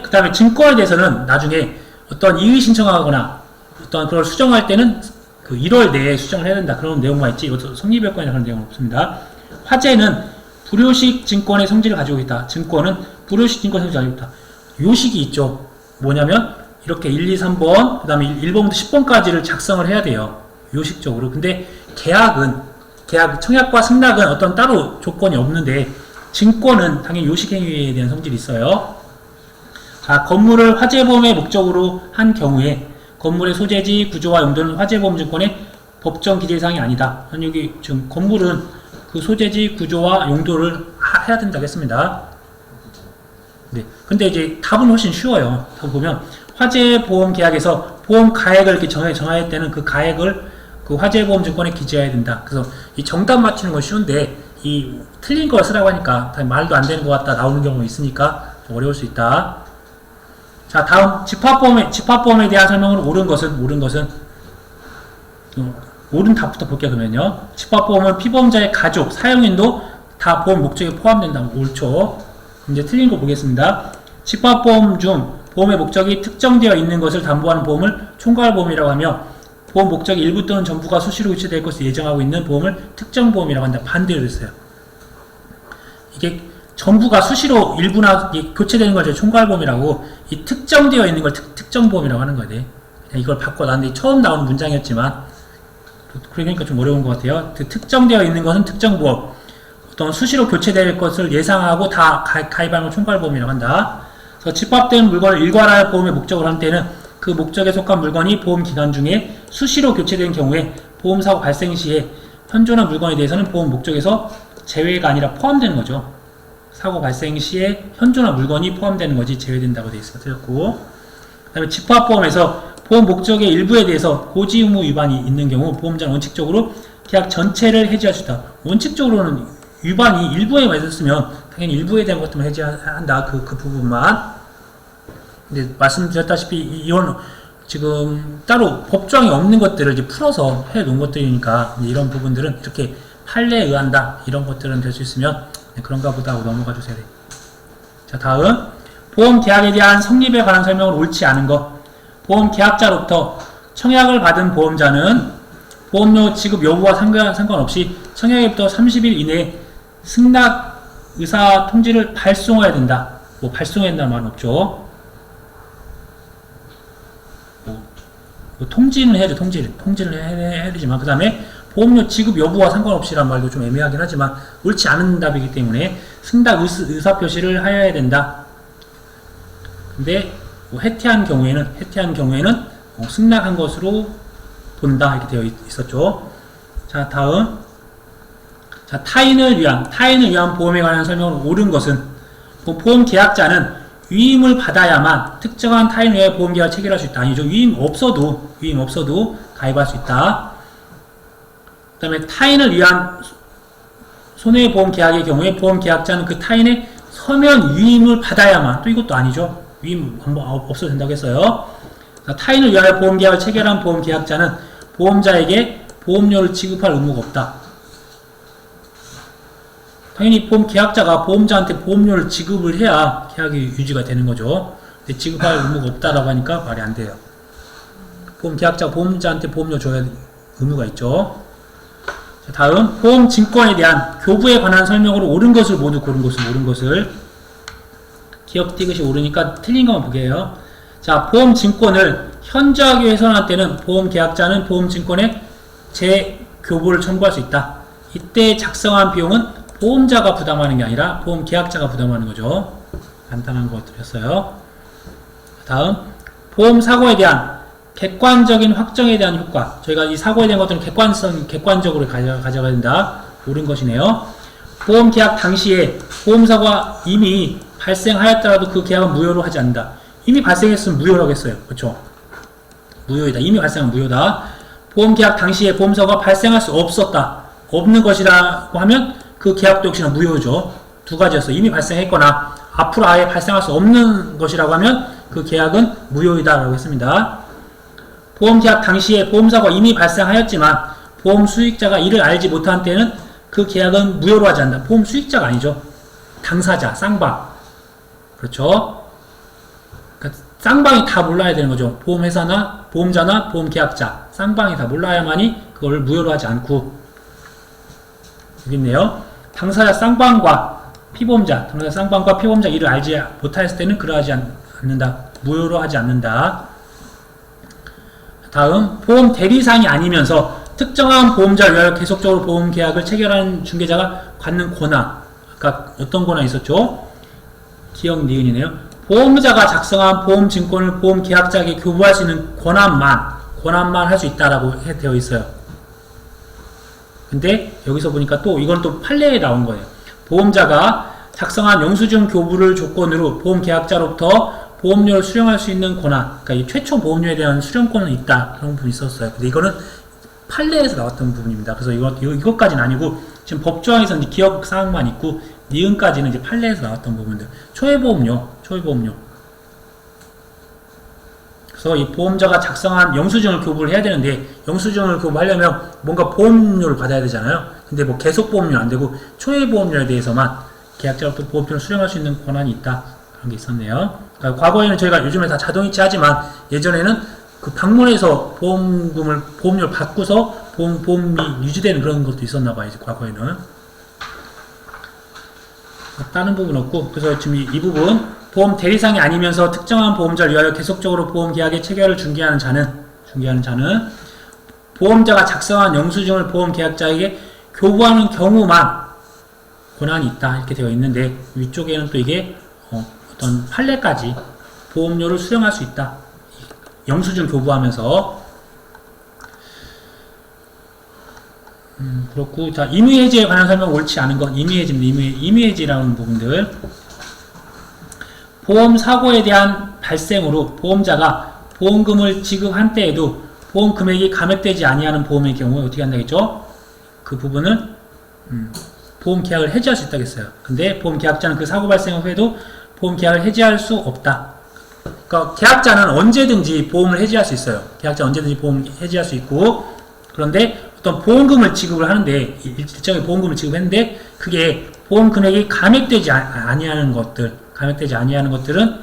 그다음에 증권에 대해서는 나중에 어떤 이의 신청하거나 어떤 그걸 수정할 때는 그 1월 내에 수정을 해야 된다. 그런 내용만 있지. 이것도 성립 요건이나 그런 내용은 없습니다. 화재는 불효식 증권의 성질을 가지고 있다. 증권은 불효식 증권의 성질을 가지고 있다. 요식이 있죠. 뭐냐면 이렇게 1, 2, 3번 그 다음에 1번부터 10번까지를 작성을 해야 돼요. 요식적으로. 근데 계약 청약과 승낙은 어떤 따로 조건이 없는데 증권은 당연히 요식행위에 대한 성질이 있어요. 자, 건물을 화재보험의 목적으로 한 경우에 건물의 소재지, 구조와 용도는 화재보험증권의 법정 기재사항이 아니다. 여기 지금 건물은 그 소재지, 구조와 용도를 해야 된다고 했습니다. 네. 근데 이제 답은 훨씬 쉬워요. 답 보면 화재보험 계약에서 보험 가액을 이렇게 정할 때는 그 가액을 그 화재보험증권에 기재해야 된다. 그래서 이 정답 맞추는 건 쉬운데 이 틀린 걸 쓰라고 하니까 말도 안 되는 것 같다 나오는 경우가 있으니까 좀 어려울 수 있다. 자, 다음 집합보험에 대한 설명은 옳은 것은 옳은 답부터 볼게요. 그러면요. 집합보험은 피보험자의 가족, 사용인도 다 보험 목적에 포함된다. 옳죠. 이제 틀린 거 보겠습니다. 집합보험 중 보험의 목적이 특정되어 있는 것을 담보하는 보험을 총괄보험이라고 하며 보험 목적이 일부 또는 전부가 수시로 유치될 것을 예정하고 있는 보험을 특정보험이라고 한다. 반대로 했어요. 이게 전부가 수시로 일부나 교체되는 걸 총괄보험이라고, 이 특정되어 있는 걸 특정보험이라고 하는 거예요. 이걸 바꿔놨는데 처음 나오는 문장이었지만, 그러니까 좀 어려운 것 같아요. 특정되어 있는 것은 특정보험, 어떤 수시로 교체될 것을 예상하고 다 가입하는 걸 총괄보험이라고 한다. 그래서 집합된 물건을 일괄할 보험의 목적으로 할 때는 그 목적에 속한 물건이 보험 기간 중에 수시로 교체된 경우에 보험사고 발생 시에 현존한 물건에 대해서는 보험 목적에서 제외가 아니라 포함되는 거죠. 사고 발생 시에 현존한 물건이 포함되는 거지 제외된다고 되어 있어요. 그 다음에 집합보험에서 보험 목적의 일부에 대해서 고지 의무 위반이 있는 경우 보험자는 원칙적으로 계약 전체를 해지할 수 있다. 원칙적으로는 위반이 일부에만 있었으면 당연히 일부에 대한 것들만 해지한다. 그 부분만. 근데 말씀드렸다시피 이런 지금 따로 법조항이 없는 것들을 이제 풀어서 해 놓은 것들이니까 이런 부분들은 이렇게 판례에 의한다. 이런 것들은 될 수 있으면 그런가 보다 하고 넘어가 주세요. 자, 다음 보험 계약에 대한 성립에 관한 설명을 옳지 않은 것. 보험 계약자로부터 청약을 받은 보험자는 보험료 지급 여부와 상관없이 청약일부터 30일 이내에 승낙 의사 통지를 발송해야 된다. 뭐 발송해야 된다는 말은 없죠. 뭐 통지는 해야죠. 통지를 해야 되지만 그 다음에 보험료 지급 여부와 상관없이란 말도 좀 애매하긴 하지만 옳지 않은 답이기 때문에 승낙 의사표시를 하여야 된다. 근데 뭐 해태한 경우에는 승낙한 것으로 본다. 이렇게 되어 있었죠. 자, 다음. 자, 타인을 위한 보험에 관한 설명을 옳은 것은 보험 계약자는 위임을 받아야만 특정한 타인을 위해 보험 계약을 체결할 수 있다. 아니죠. 위임 없어도 가입할 수 있다. 그 다음에 타인을 위한 손해보험 계약의 경우에 보험 계약자는 그 타인의 서면 위임을 받아야만, 또 이것도 아니죠. 위임 없어도 된다고 했어요. 타인을 위하여 보험 계약을 체결한 보험 계약자는 보험자에게 보험료를 지급할 의무가 없다. 당연히 보험 계약자가 보험자한테 보험료를 지급을 해야 계약이 유지가 되는 거죠. 근데 지급할 의무가 없다라고 하니까 말이 안 돼요. 보험 계약자가 보험자한테 보험료 줘야 의무가 있죠. 자, 다음 보험 증권에 대한 교부에 관한 설명으로 옳은 것을 모두 고른 것을 옳은 것을 기억 띄긋이 옳으니까 틀린 것만 보게요. 자, 보험 증권을 현저하게 훼손할 때는 보험 계약자는 보험 증권에 재교부를 청구할 수 있다. 이때 작성한 비용은 보험자가 부담하는 게 아니라 보험 계약자가 부담하는 거죠. 간단한 것들이었어요. 다음 보험 사고에 대한 객관적인 확정에 대한 효과. 저희가 이 사고에 대한 것들은 객관적으로 가져가야 된다. 옳은 것이네요. 보험 계약 당시에 보험 사고가 이미 발생하였더라도 그 계약은 무효로 하지 않는다. 이미 발생했으면 무효라고 했어요. 그렇죠? 무효이다. 이미 발생한 무효다. 보험 계약 당시에 보험 사고가 발생할 수 없는 것이라고 하면 그 계약도 역시나 무효죠. 두 가지였어. 이미 발생했거나 앞으로 아예 발생할 수 없는 것이라고 하면 그 계약은 무효이다 라고 했습니다. 보험 계약 당시에 보험사고가 이미 발생하였지만 보험 수익자가 이를 알지 못한 때는 그 계약은 무효로 하지 않는다. 보험 수익자가 아니죠. 당사자, 쌍방. 그렇죠? 그러니까 쌍방이 다 몰라야 되는 거죠. 보험회사나 보험자나 보험계약자 쌍방이 다 몰라야만이 그걸 무효로 하지 않고. 여기 있네요. 당사자 쌍방과 피보험자 이를 알지 못하였을 때는 그러하지 않는다. 무효로 하지 않는다. 다음 보험 대리상이 아니면서 특정한 보험자를 위하여 계속적으로 보험 계약을 체결하는 중개자가 갖는 권한. 아까 어떤 권한이 있었죠? 기억 니은이네요. 보험자가 작성한 보험 증권을 보험 계약자에게 교부할 수 있는 권한만 할 수 있다라고 되어 있어요. 근데 여기서 보니까 또 이건 또 판례에 나온 거예요. 보험자가 작성한 영수증 교부를 조건으로 보험 계약자로부터 보험료를 수령할 수 있는 권한, 그러니까 이 최초 보험료에 대한 수령권은 있다. 그런 부분이 있었어요. 근데 이거는 판례에서 나왔던 부분입니다. 그래서 이것까지는 아니고 지금 법조항에서 이제 기억 사항만 있고 니은까지는 이제 판례에서 나왔던 부분들. 초회보험료. 그래서 이 보험자가 작성한 영수증을 교부를 해야 되는데 영수증을 교부하려면 뭔가 보험료를 받아야 되잖아요. 근데 뭐 계속보험료 안 되고 초회보험료에 대해서만 계약자로부터 보험료를 수령할 수 있는 권한이 있다. 그런 게 있었네요. 그러니까 과거에는 저희가 요즘에 다 자동이체 하지만 예전에는 그 방문해서 보험료를 받고서 보험이 유지되는 그런 것도 있었나 봐요. 이제 과거에는. 다른 부분 없고, 그래서 지금 이 부분 보험 대리상이 아니면서 특정한 보험자를 위하여 계속적으로 보험 계약의 체결을 중개하는 자는 보험자가 작성한 영수증을 보험 계약자에게 교부하는 경우만 권한이 있다 이렇게 되어 있는데, 위쪽에는 또 이게 어떤 판례까지 보험료를 수령할 수 있다. 영수증 교부하면서. 그렇고, 자, 임의해지에 관한 설명 옳지 않은 것, 임의해지라는 부분들. 보험 사고에 대한 발생으로 보험자가 보험금을 지급한 때에도 보험 금액이 감액되지 아니하는 보험의 경우에 어떻게 한다겠죠? 그 부분을 보험 계약을 해지할 수 있다겠어요. 근데 보험 계약자는 그 사고 발생 후에도 보험 계약을 해지할 수 없다. 그러니까 계약자는 언제든지 보험을 해지할 수 있어요. 계약자는 언제든지 보험 해지할 수 있고, 그런데 어떤 보험금을 지급을 하는데, 일정의 보험금을 지급했는데 그게 보험 금액이 감액되지 아니하는 것들은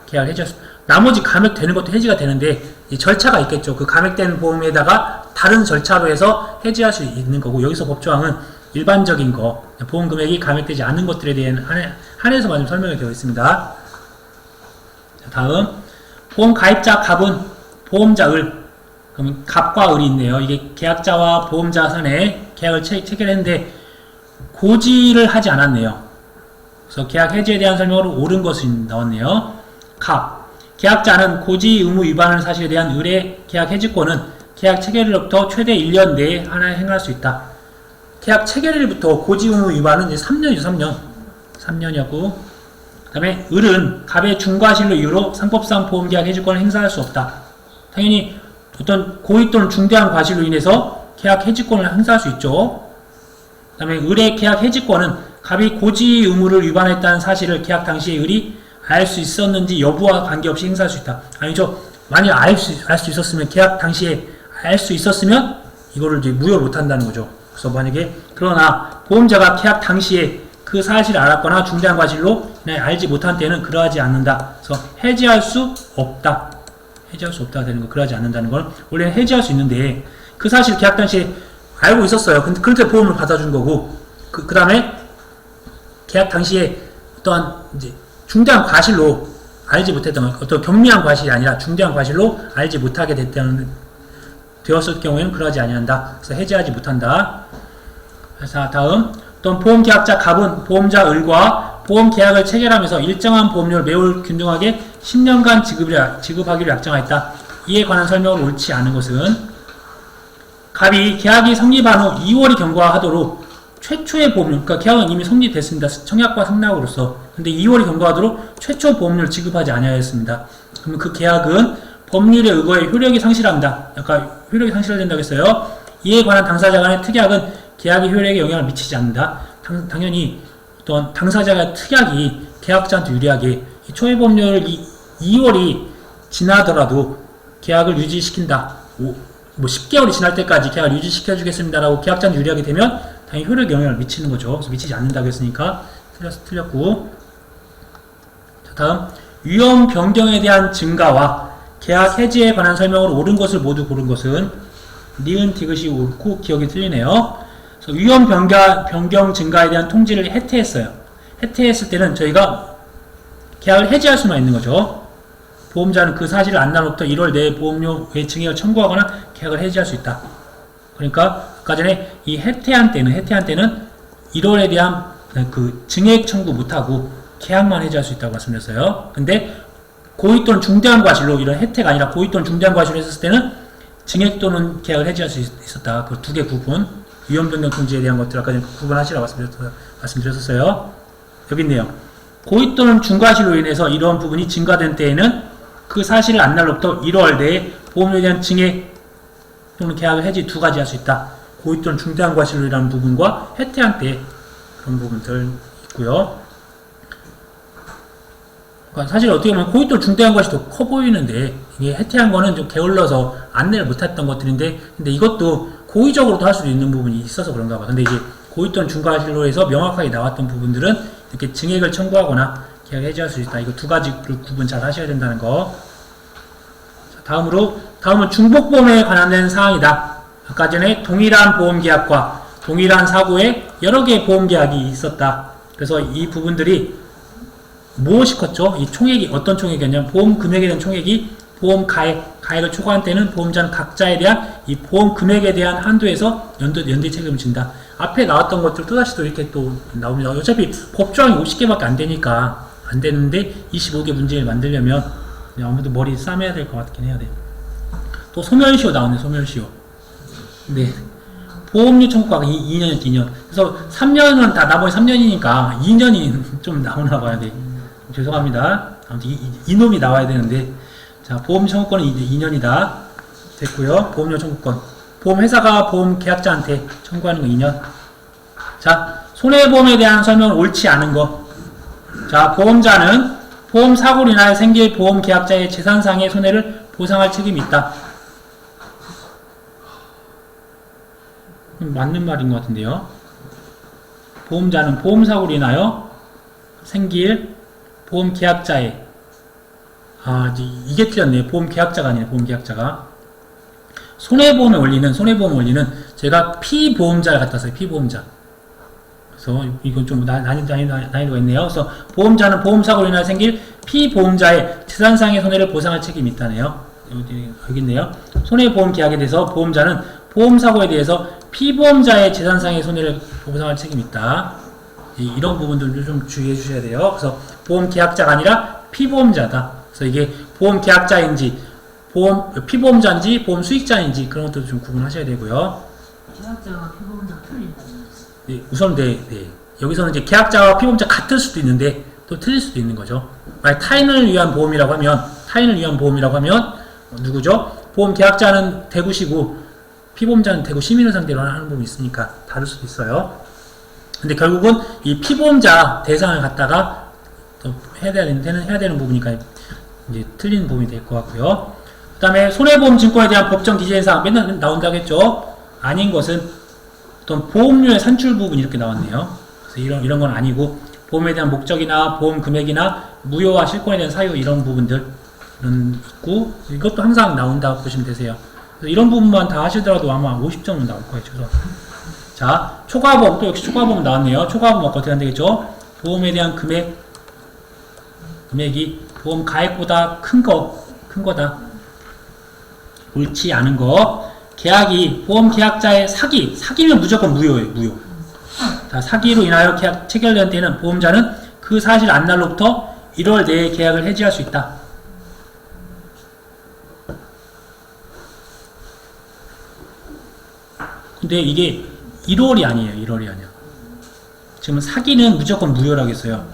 계약을 해지할 수, 나머지 감액되는 것도 해지가 되는데 이 절차가 있겠죠. 그 감액된 보험에다가 다른 절차로 해서 해지할 수 있는 거고, 여기서 법조항은 일반적인 거, 보험 금액이 감액되지 않는 것들에 대한 한해서만 좀 설명이 되어 있습니다. 자, 다음, 보험 가입자 갑은 보험자 을, 그러면 갑과 을이 있네요. 이게 계약자와 보험자 간에 계약을 체결했는데 고지를 하지 않았네요. 그래서 계약 해지에 대한 설명으로 옳은 것이 나왔네요. 갑, 계약자는 고지 의무 위반하는 사실에 대한 을의 계약 해지권은 계약 체결일로부터 최대 1년 내에 하나 행할 수 있다. 계약 체결일부터 고지 의무 위반은 이제 3년이죠. 3년이었고, 그 다음에 을은 갑의 중과실로 이유로 상법상 보험계약 해지권을 행사할 수 없다. 당연히 어떤 고의 또는 중대한 과실로 인해서 계약 해지권을 행사할 수 있죠. 그 다음에 을의 계약 해지권은 갑이 고지 의무를 위반했다는 사실을 계약 당시에 을이 알 수 있었는지 여부와 관계없이 행사할 수 있다. 아니죠. 만약 알 수 있었으면, 계약 당시에 알 수 있었으면 이거를 이제 무효를 못한다는 거죠. 그래서 만약에, 그러나 보험자가 계약 당시에 그 사실을 알았거나 중대한 과실로 알지 못한 때는 그러하지 않는다. 그래서 해지할 수 없다. 해지할 수 없다가 되는 거, 그러하지 않는다는 걸, 원래는 해지할 수 있는데 그 사실 계약 당시에 알고 있었어요. 근데 그렇게 보험을 받아준 거고, 그 다음에 계약 당시에 어떠한 이제 중대한 과실로 알지 못했던, 어떤 경미한 과실이 아니라 중대한 과실로 알지 못하게 되었을 경우에는 그러하지 아니한다. 그래서 해지하지 못한다. 자, 다음, 또는 보험계약자 갑은 보험자 을과 보험계약을 체결하면서 일정한 보험료를 매우 균등하게 10년간 지급하기로 약정하였다. 이에 관한 설명을 옳지 않은 것은, 갑이 계약이 성립한 후 2월이 경과하도록 최초의 보험료, 그러니까 계약은 이미 성립됐습니다. 청약과 상납으로서. 근데 2월이 경과하도록 최초 보험료를 지급하지 아니하였습니다. 그러면 그 계약은 법률에 의거해 효력이 상실합니다. 약간 효력이 상실된다고 했어요. 이에 관한 당사자 간의 특약은 계약의 효력에 영향을 미치지 않는다. 당연히 어떤 당사자가 특약이 계약자한테 유리하게 초회 보험료를 2월이 지나더라도 계약을 유지시킨다. 뭐 10개월이 지날 때까지 계약을 유지시켜주겠습니다라고 계약자한테 유리하게 되면 당연히 효력에 영향을 미치는 거죠. 그래서 미치지 않는다고 했으니까 틀렸고. 자, 다음, 위험 변경에 대한 증가와 계약 해지에 관한 설명으로 옳은 것을 모두 고른 것은, 니은 디귿이 옳고 기억이 틀리네요. 그래서 위험 변경 증가에 대한 통지를 해태했어요. 해태했을 때는 저희가 계약을 해지할 수만 있는 거죠. 보험자는 그 사실을 안 날로부터 1월 내에 보험료 외 증액을 청구하거나 계약을 해지할 수 있다. 그러니까 아까 전에 이 해태한 때는 1월에 대한 그 증액 청구 못하고 계약만 해지할 수 있다고 말씀드렸어요. 근데 고의 또는 중대한 과실로, 이런 혜택 아니라 고의 또는 중대한 과실로 했을 때는 증액 또는 계약을 해지할 수 있었다. 그 두 개 구분, 위험 변경 통지에 대한 것들 아까 전에 구분하시라고 말씀드렸었어요. 여기 있네요. 고의 또는 중과실로 인해서 이러한 부분이 증가된 때에는 그 사실을 안 날로부터 1월 내에 보험료에 대한 증액 또는 계약을 해지 두 가지 할 수 있다. 고의 또는 중대한 과실로 일하는 부분과 해태한 때 그런 부분들 있고요. 그러니까 사실 어떻게 보면 고의 또는 중대한 것이 더 커 보이는데, 이게 해태한 거는 좀 게을러서 안내를 못했던 것들인데, 근데 이것도 고의적으로도 할 수도 있는 부분이 있어서 그런가 봐. 근데 이제 고의 또는 중과실로 해서 명확하게 나왔던 부분들은 이렇게 증액을 청구하거나 계약 해지할 수 있다. 이거 두 가지를 구분 잘 하셔야 된다는 거. 자, 다음은 중복보험에 관한 사항이다. 아까 전에 동일한 보험계약과 동일한 사고에 여러 개의 보험계약이 있었다. 그래서 이 부분들이 무엇이 컸죠? 이 총액이 어떤 총액이었냐면 보험 금액에 대한 총액이 보험 가액을 초과한 때는 보험자는 각자에 대한 이 보험 금액에 대한 한도에서 연대 책임을 진다. 앞에 나왔던 것들 또다시 또 이렇게 또 나옵니다. 어차피 법조항이 50개밖에 안 되니까 안 되는데 25개 문제를 만들려면 아무래도 머리 싸매야 될 것 같긴 해야 돼요. 또 소멸시효 나오네, 소멸시효. 네. 보험료 청구가 2년이었지, 2년. 그래서 3년은 다 나머지 3년이니까 2년이 좀 나오나 봐야 돼. 죄송합니다. 아무튼 이놈이 나와야 되는데. 자, 보험 청구권은 이제 2년이다. 됐고요. 보험료 청구권. 보험회사가 보험 계약자한테 청구하는 거 2년. 자, 손해보험에 대한 설명은 옳지 않은 거. 자, 보험자는 보험 사고로 인하여 생길 보험 계약자의 재산상의 손해를 보상할 책임이 있다. 맞는 말인 것 같은데요. 보험자는 보험 사고로 인하여 생길 보험 계약자의 이게 틀렸네요. 보험 계약자가 아니네. 보험 계약자가 손해보험 원리는 제가 피보험자를 갖다 써요. 피보험자. 그래서 이건 좀 난이도가 있네요. 그래서 보험자는 보험 사고로 인하여 생길 피보험자의 재산상의 손해를 보상할 책임이 있다네요. 여기 있네요. 손해보험 계약에 대해서 보험자는 보험 사고에 대해서 피보험자의 재산상의 손해를 보상할 책임이 있다. 이런 부분들도 좀 주의해 주셔야 돼요. 그래서 보험 계약자가 아니라 피보험자다. 그래서 이게 보험 계약자인지 피보험자인지 보험 수익자인지 그런 것도 좀 구분하셔야 되고요. 계약자와 피보험자가 틀린다는 네, 우선 여기서는 이제 계약자와 피보험자 같을 수도 있는데 또 틀릴 수도 있는 거죠. 만약 타인을 위한 보험이라고 하면 누구죠? 보험 계약자는 대구시고 피보험자는 대구 시민을 상대로 하는 부분이 있으니까 다를 수도 있어요. 근데 결국은 이 피보험자 대상을 갖다가 또 해야 되는 부분이니까 이제 틀린 부분이 될 것 같고요. 그 다음에 손해보험 증권에 대한 법정 기재사항 맨날 나온다겠죠? 아닌 것은 어떤 보험료의 산출 부분 이렇게 나왔네요. 그래서 이런 건 아니고 보험에 대한 목적이나 보험 금액이나 무효와 실권에 대한 사유 이런 부분들은 있고 이것도 항상 나온다고 보시면 되세요. 그래서 이런 부분만 다 하시더라도 아마 50점은 나올 거예요. 그래서 자, 초과보험 또 역시 초과보험 나왔네요. 초과보험 어떻게 안 되겠죠? 보험에 대한 금액이 보험 가액보다 큰 거다. 옳지 않은 거. 계약이 보험 계약자의 사기면 무조건 무효예요. 무효. 자, 사기로 인하여 계약 체결된 때는 보험자는 그 사실 안날로부터 1월 내에 계약을 해지할 수 있다. 근데 이게 1월이 아니에요. 1월이 아니야. 지금 사기는 무조건 무효라고 했어요.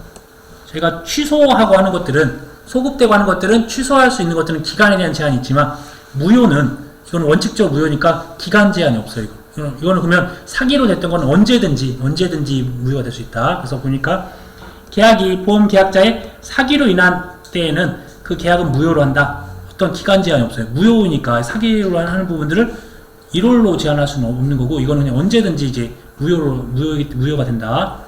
저희가 취소하고 하는 것들은 소급되고 하는 것들은 취소할 수 있는 것들은 기간에 대한 제한이 있지만 무효는 이건 원칙적으로 무효니까 기간 제한이 없어요. 이거는 그러면 사기로 됐던 건 언제든지 무효가 될 수 있다. 그래서 보니까 계약이 보험 계약자의 사기로 인한 때에는 그 계약은 무효로 한다. 어떤 기간 제한이 없어요. 무효니까 사기로 하는 부분들을 1월로 제한할 수는 없는 거고 이거는 그냥 언제든지 이제 무효가 된다.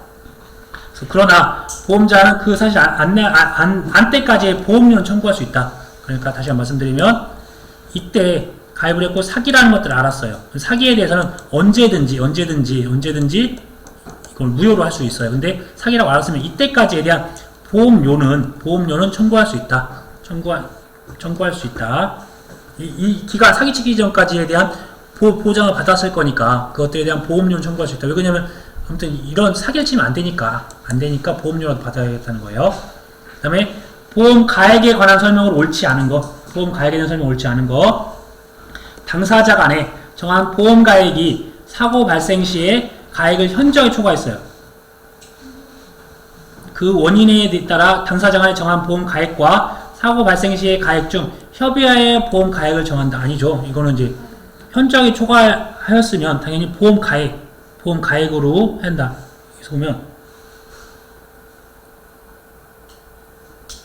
그러나 보험자는 그 사실 안 때까지의 보험료는 청구할 수 있다. 그러니까 다시 한번 말씀드리면 이때 가입을 했고 사기라는 것들을 알았어요. 사기에 대해서는 언제든지 이걸 무효로 할 수 있어요. 근데 사기라고 알았으면 이때까지에 대한 보험료는 청구할 수 있다. 청구할 수 있다. 이 기간 사기치기 전까지에 대한 보장을 받았을 거니까 그것들에 대한 보험료는 청구할 수 있다. 왜냐면 아무튼 이런 사기를 치면 안 되니까 보험료라도 받아야겠다는 거예요. 그 다음에 보험 가액에 관한 설명을 옳지 않은 거. 보험 가액에 대한 설명 옳지 않은 거. 당사자 간에 정한 보험 가액이 사고 발생 시에 가액을 현저하게 초과했어요. 그 원인에 따라 당사자 간에 정한 보험 가액과 사고 발생 시의 가액 중 협의하에 보험 가액을 정한다. 아니죠. 이거는 이제 현저하게 초과하였으면 당연히 보험 가액으로 한다. 여기서 보면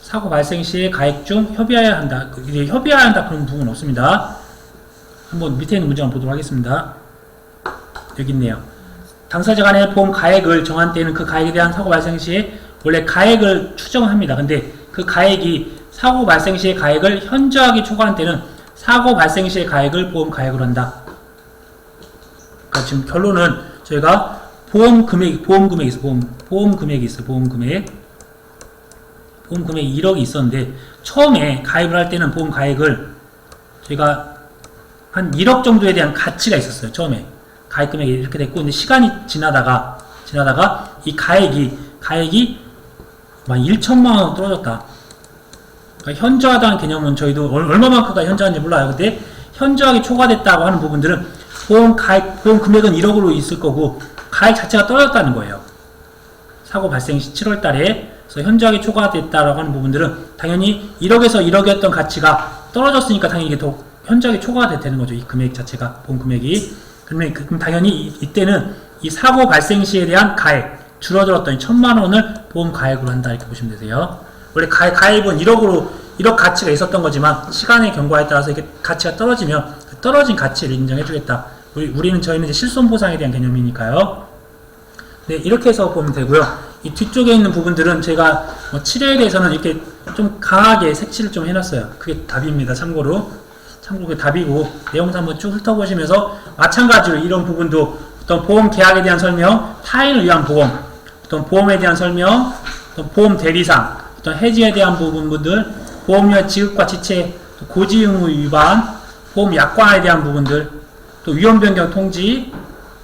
사고 발생 시의 가액 중 협의하여야 한다. 이제 협의하여야 한다 그런 부분은 없습니다. 한번 밑에 있는 문제 한번 보도록 하겠습니다. 여기 있네요. 당사자 간의 보험 가액을 정한 때는 그 가액에 대한 사고 발생 시에 원래 가액을 추정합니다. 근데 그 가액이 사고 발생 시의 가액을 현저하게 초과한 때는 사고 발생 시의 가액을 보험 가액으로 한다. 그러니까 지금 결론은 저희가 보험 금액이 있어. 보험 금액이 있어. 보험 금액이 1억이 있었는데, 처음에 가입을 할 때는 보험 가액을 저희가 한 1억 정도에 대한 가치가 있었어요. 처음에. 가입 금액이 이렇게 됐고, 근데 시간이 지나다가 이 가액이 막 1천만 원 떨어졌다. 그러니까 현저하다는 개념은 저희도 얼마만큼가 현저한지 몰라요. 근데 현저하게 초과됐다고 하는 부분들은 보험 금액은 1억으로 있을 거고, 가액 자체가 떨어졌다는 거예요. 사고 발생 시 7월 달에. 그래서 현저하게 초과됐다라고 하는 부분들은 당연히 1억에서 1억이었던 가치가 떨어졌으니까 당연히 이게 더 현저하게 초과가 되는 거죠. 이 금액 자체가, 보험 금액이. 그럼 당연히 이때는 이 사고 발생 시에 대한 가액, 줄어들었던 1,000만 원을 보험 가액으로 한다. 이렇게 보시면 되세요. 원래 가입은 1억 가치가 있었던 거지만 시간의 경과에 따라서 이게 가치가 떨어지면 그 떨어진 가치를 인정해주겠다. 저희는 이제 실손보상에 대한 개념이니까요. 네, 이렇게 해서 보면 되고요. 이 뒤쪽에 있는 부분들은 제가 치료에 대해서는 이렇게 좀 강하게 색칠을 좀 해놨어요. 그게 답입니다. 참고로 그게 답이고, 내용도 한번 쭉 훑어보시면서 마찬가지로 이런 부분도 어떤 보험 계약에 대한 설명, 타인을 위한 보험, 어떤 보험에 대한 설명, 어떤 보험 대리상, 어떤 해지에 대한 부분들, 보험료 지급과 지체, 고지 의무 위반, 보험 약관에 대한 부분들, 또 위험 변경 통지,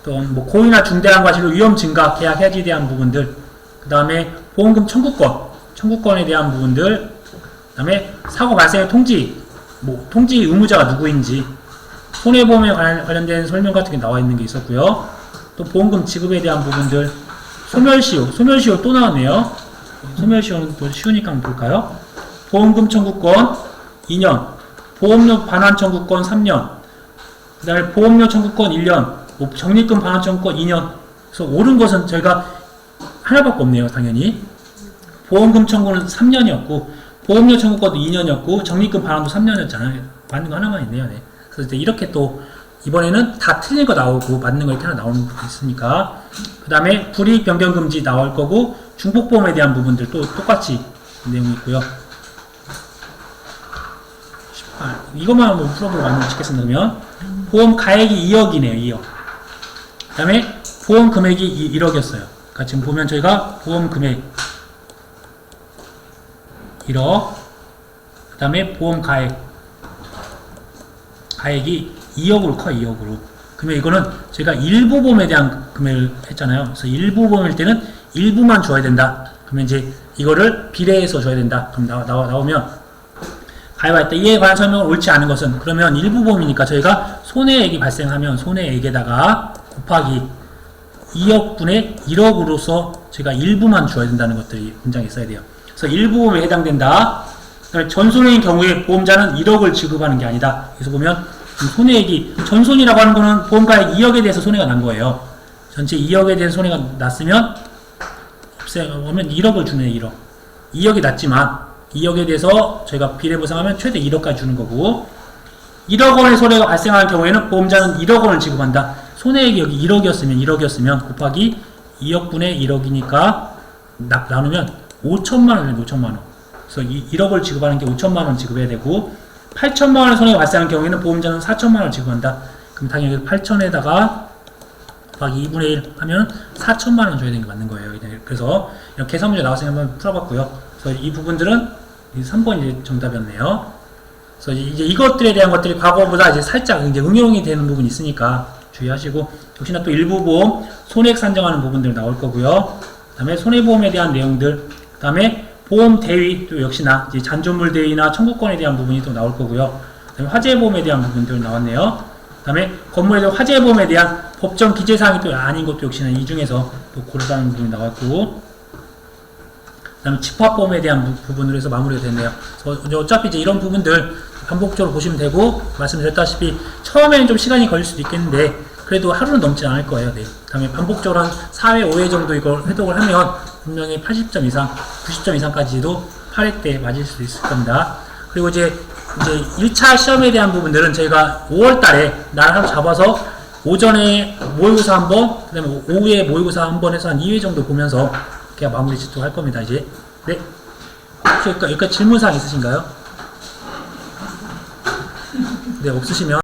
또 뭐 고의나 중대한 과실로 위험 증가, 계약 해지에 대한 부분들, 그 다음에 보험금 청구권에 대한 부분들, 그 다음에 사고 발생의 통지 의무자가 누구인지, 손해보험에 관련된 설명 같은 게 나와 있는 게 있었고요. 또 보험금 지급에 대한 부분들, 소멸시효 또 나왔네요. 소멸시효는 또 쉬우니까 한번 볼까요? 보험금 청구권 2년, 보험료 반환 청구권 3년, 그 다음에 보험료 청구권 1년, 적립금 반환 청구권 2년. 그래서 옳은 것은 저희가 하나밖에 없네요. 당연히 보험금 청구는 3년이었고, 보험료 청구권도 2년이었고, 적립금 반환도 3년이었잖아요. 맞는 거 하나만 있네요. 네. 그래서 이제 이렇게 또 이번에는 다 틀린 거 나오고 맞는 거 이렇게 하나 나오는 것도 있으니까, 그 다음에 불이익 변경 금지 나올 거고, 중복보험에 대한 부분들 또 똑같이 내용이 있고요. 이것만 한번 풀어보고 마무리짓겠습니다. 그러면 보험 가액이 2억이네요. 2억. 그 다음에 보험 금액이 1억이었어요. 그러니까 지금 보면 저희가 보험 금액 1억, 그 다음에 보험 가액이 2억으로 커요. 2억으로. 그러면 이거는 저희가 일부 보험에 대한 금액을 했잖아요. 그래서 일부 보험일 때는 일부만 줘야 된다. 그러면 이제 이거를 비례해서 줘야 된다. 그럼 나오면 가입할 때 이에 관한 설명을 옳지 않은 것은, 그러면 일부 보험이니까 저희가 손해액이 발생하면 손해액에다가 곱하기 2억분의 1억으로서 저희가 일부만 줘야 된다는 것들이 문장에 있어야 돼요. 그래서 일부 보험에 해당된다. 전손해인 경우에 보험자는 1억을 지급하는 게 아니다. 그래서 보면 손해액이, 전손이라고 하는 거는 보험가액 2억에 대해서 손해가 난 거예요. 전체 2억에 대해서 손해가 났으면 1억을 주네. 2억이 났지만 2억에 대해서 저희가 비례보상하면 최대 1억까지 주는 거고, 1억 원의 손해가 발생하는 경우에는 보험자는 1억 원을 지급한다. 손해액이 여기 1억이었으면 곱하기 2억분의 1억이니까 나누면 5천만 원이에요. 5천만 원. 그래서 1억을 지급하는 게 5천만 원 지급해야 되고, 8천만 원의 손해가 발생하는 경우에는 보험자는 4천만 원을 지급한다. 그럼 당연히 8천에다가 곱하기 2분의 1 하면 4천만 원 줘야 되는 게 맞는 거예요. 그래서 이렇게 계산 문제 나왔으니 한번 풀어봤고요. 그래서 이 부분들은 3번이 이제 정답이었네요. 그래서 이제 이것들에 대한 것들이 과거보다 이제 살짝 이제 응용이 되는 부분이 있으니까 주의하시고, 역시나 또 일부 보험 손해액 산정하는 부분들 나올 거고요. 그 다음에 손해보험에 대한 내용들, 그 다음에 보험 대위, 또 역시나 이제 잔존물 대위나 청구권에 대한 부분이 또 나올 거고요. 그 다음에 화재보험에 대한 부분들 나왔네요. 그 다음에 건물에 대한 화재보험에 대한 법정 기재사항이 또 아닌 것도 역시나 이 중에서 또 고르다는 부분이 나왔고, 그 다음에 집합보험에 대한 부분으로 해서 마무리가 됐네요. 그래서 어차피 이제 이런 부분들 반복적으로 보시면 되고, 말씀드렸다시피 처음에는 좀 시간이 걸릴 수도 있겠는데 그래도 하루는 넘지 않을 거예요. 네. 그 다음에 반복적으로 한 4회, 5회 정도 이걸 회독을 하면 분명히 80점 이상, 90점 이상까지도 8회 때 맞을 수 있을 겁니다. 그리고 이제 1차 시험에 대한 부분들은 저희가 5월 달에 날 하루 잡아서 오전에 모의고사 한 번, 그 다음에 오후에 모의고사 한 번 해서 한 2회 정도 보면서 그냥 마무리 짓도록 할 겁니다. 이제. 네. 혹시 여기까지 질문사항 있으신가요? 네, 없으시면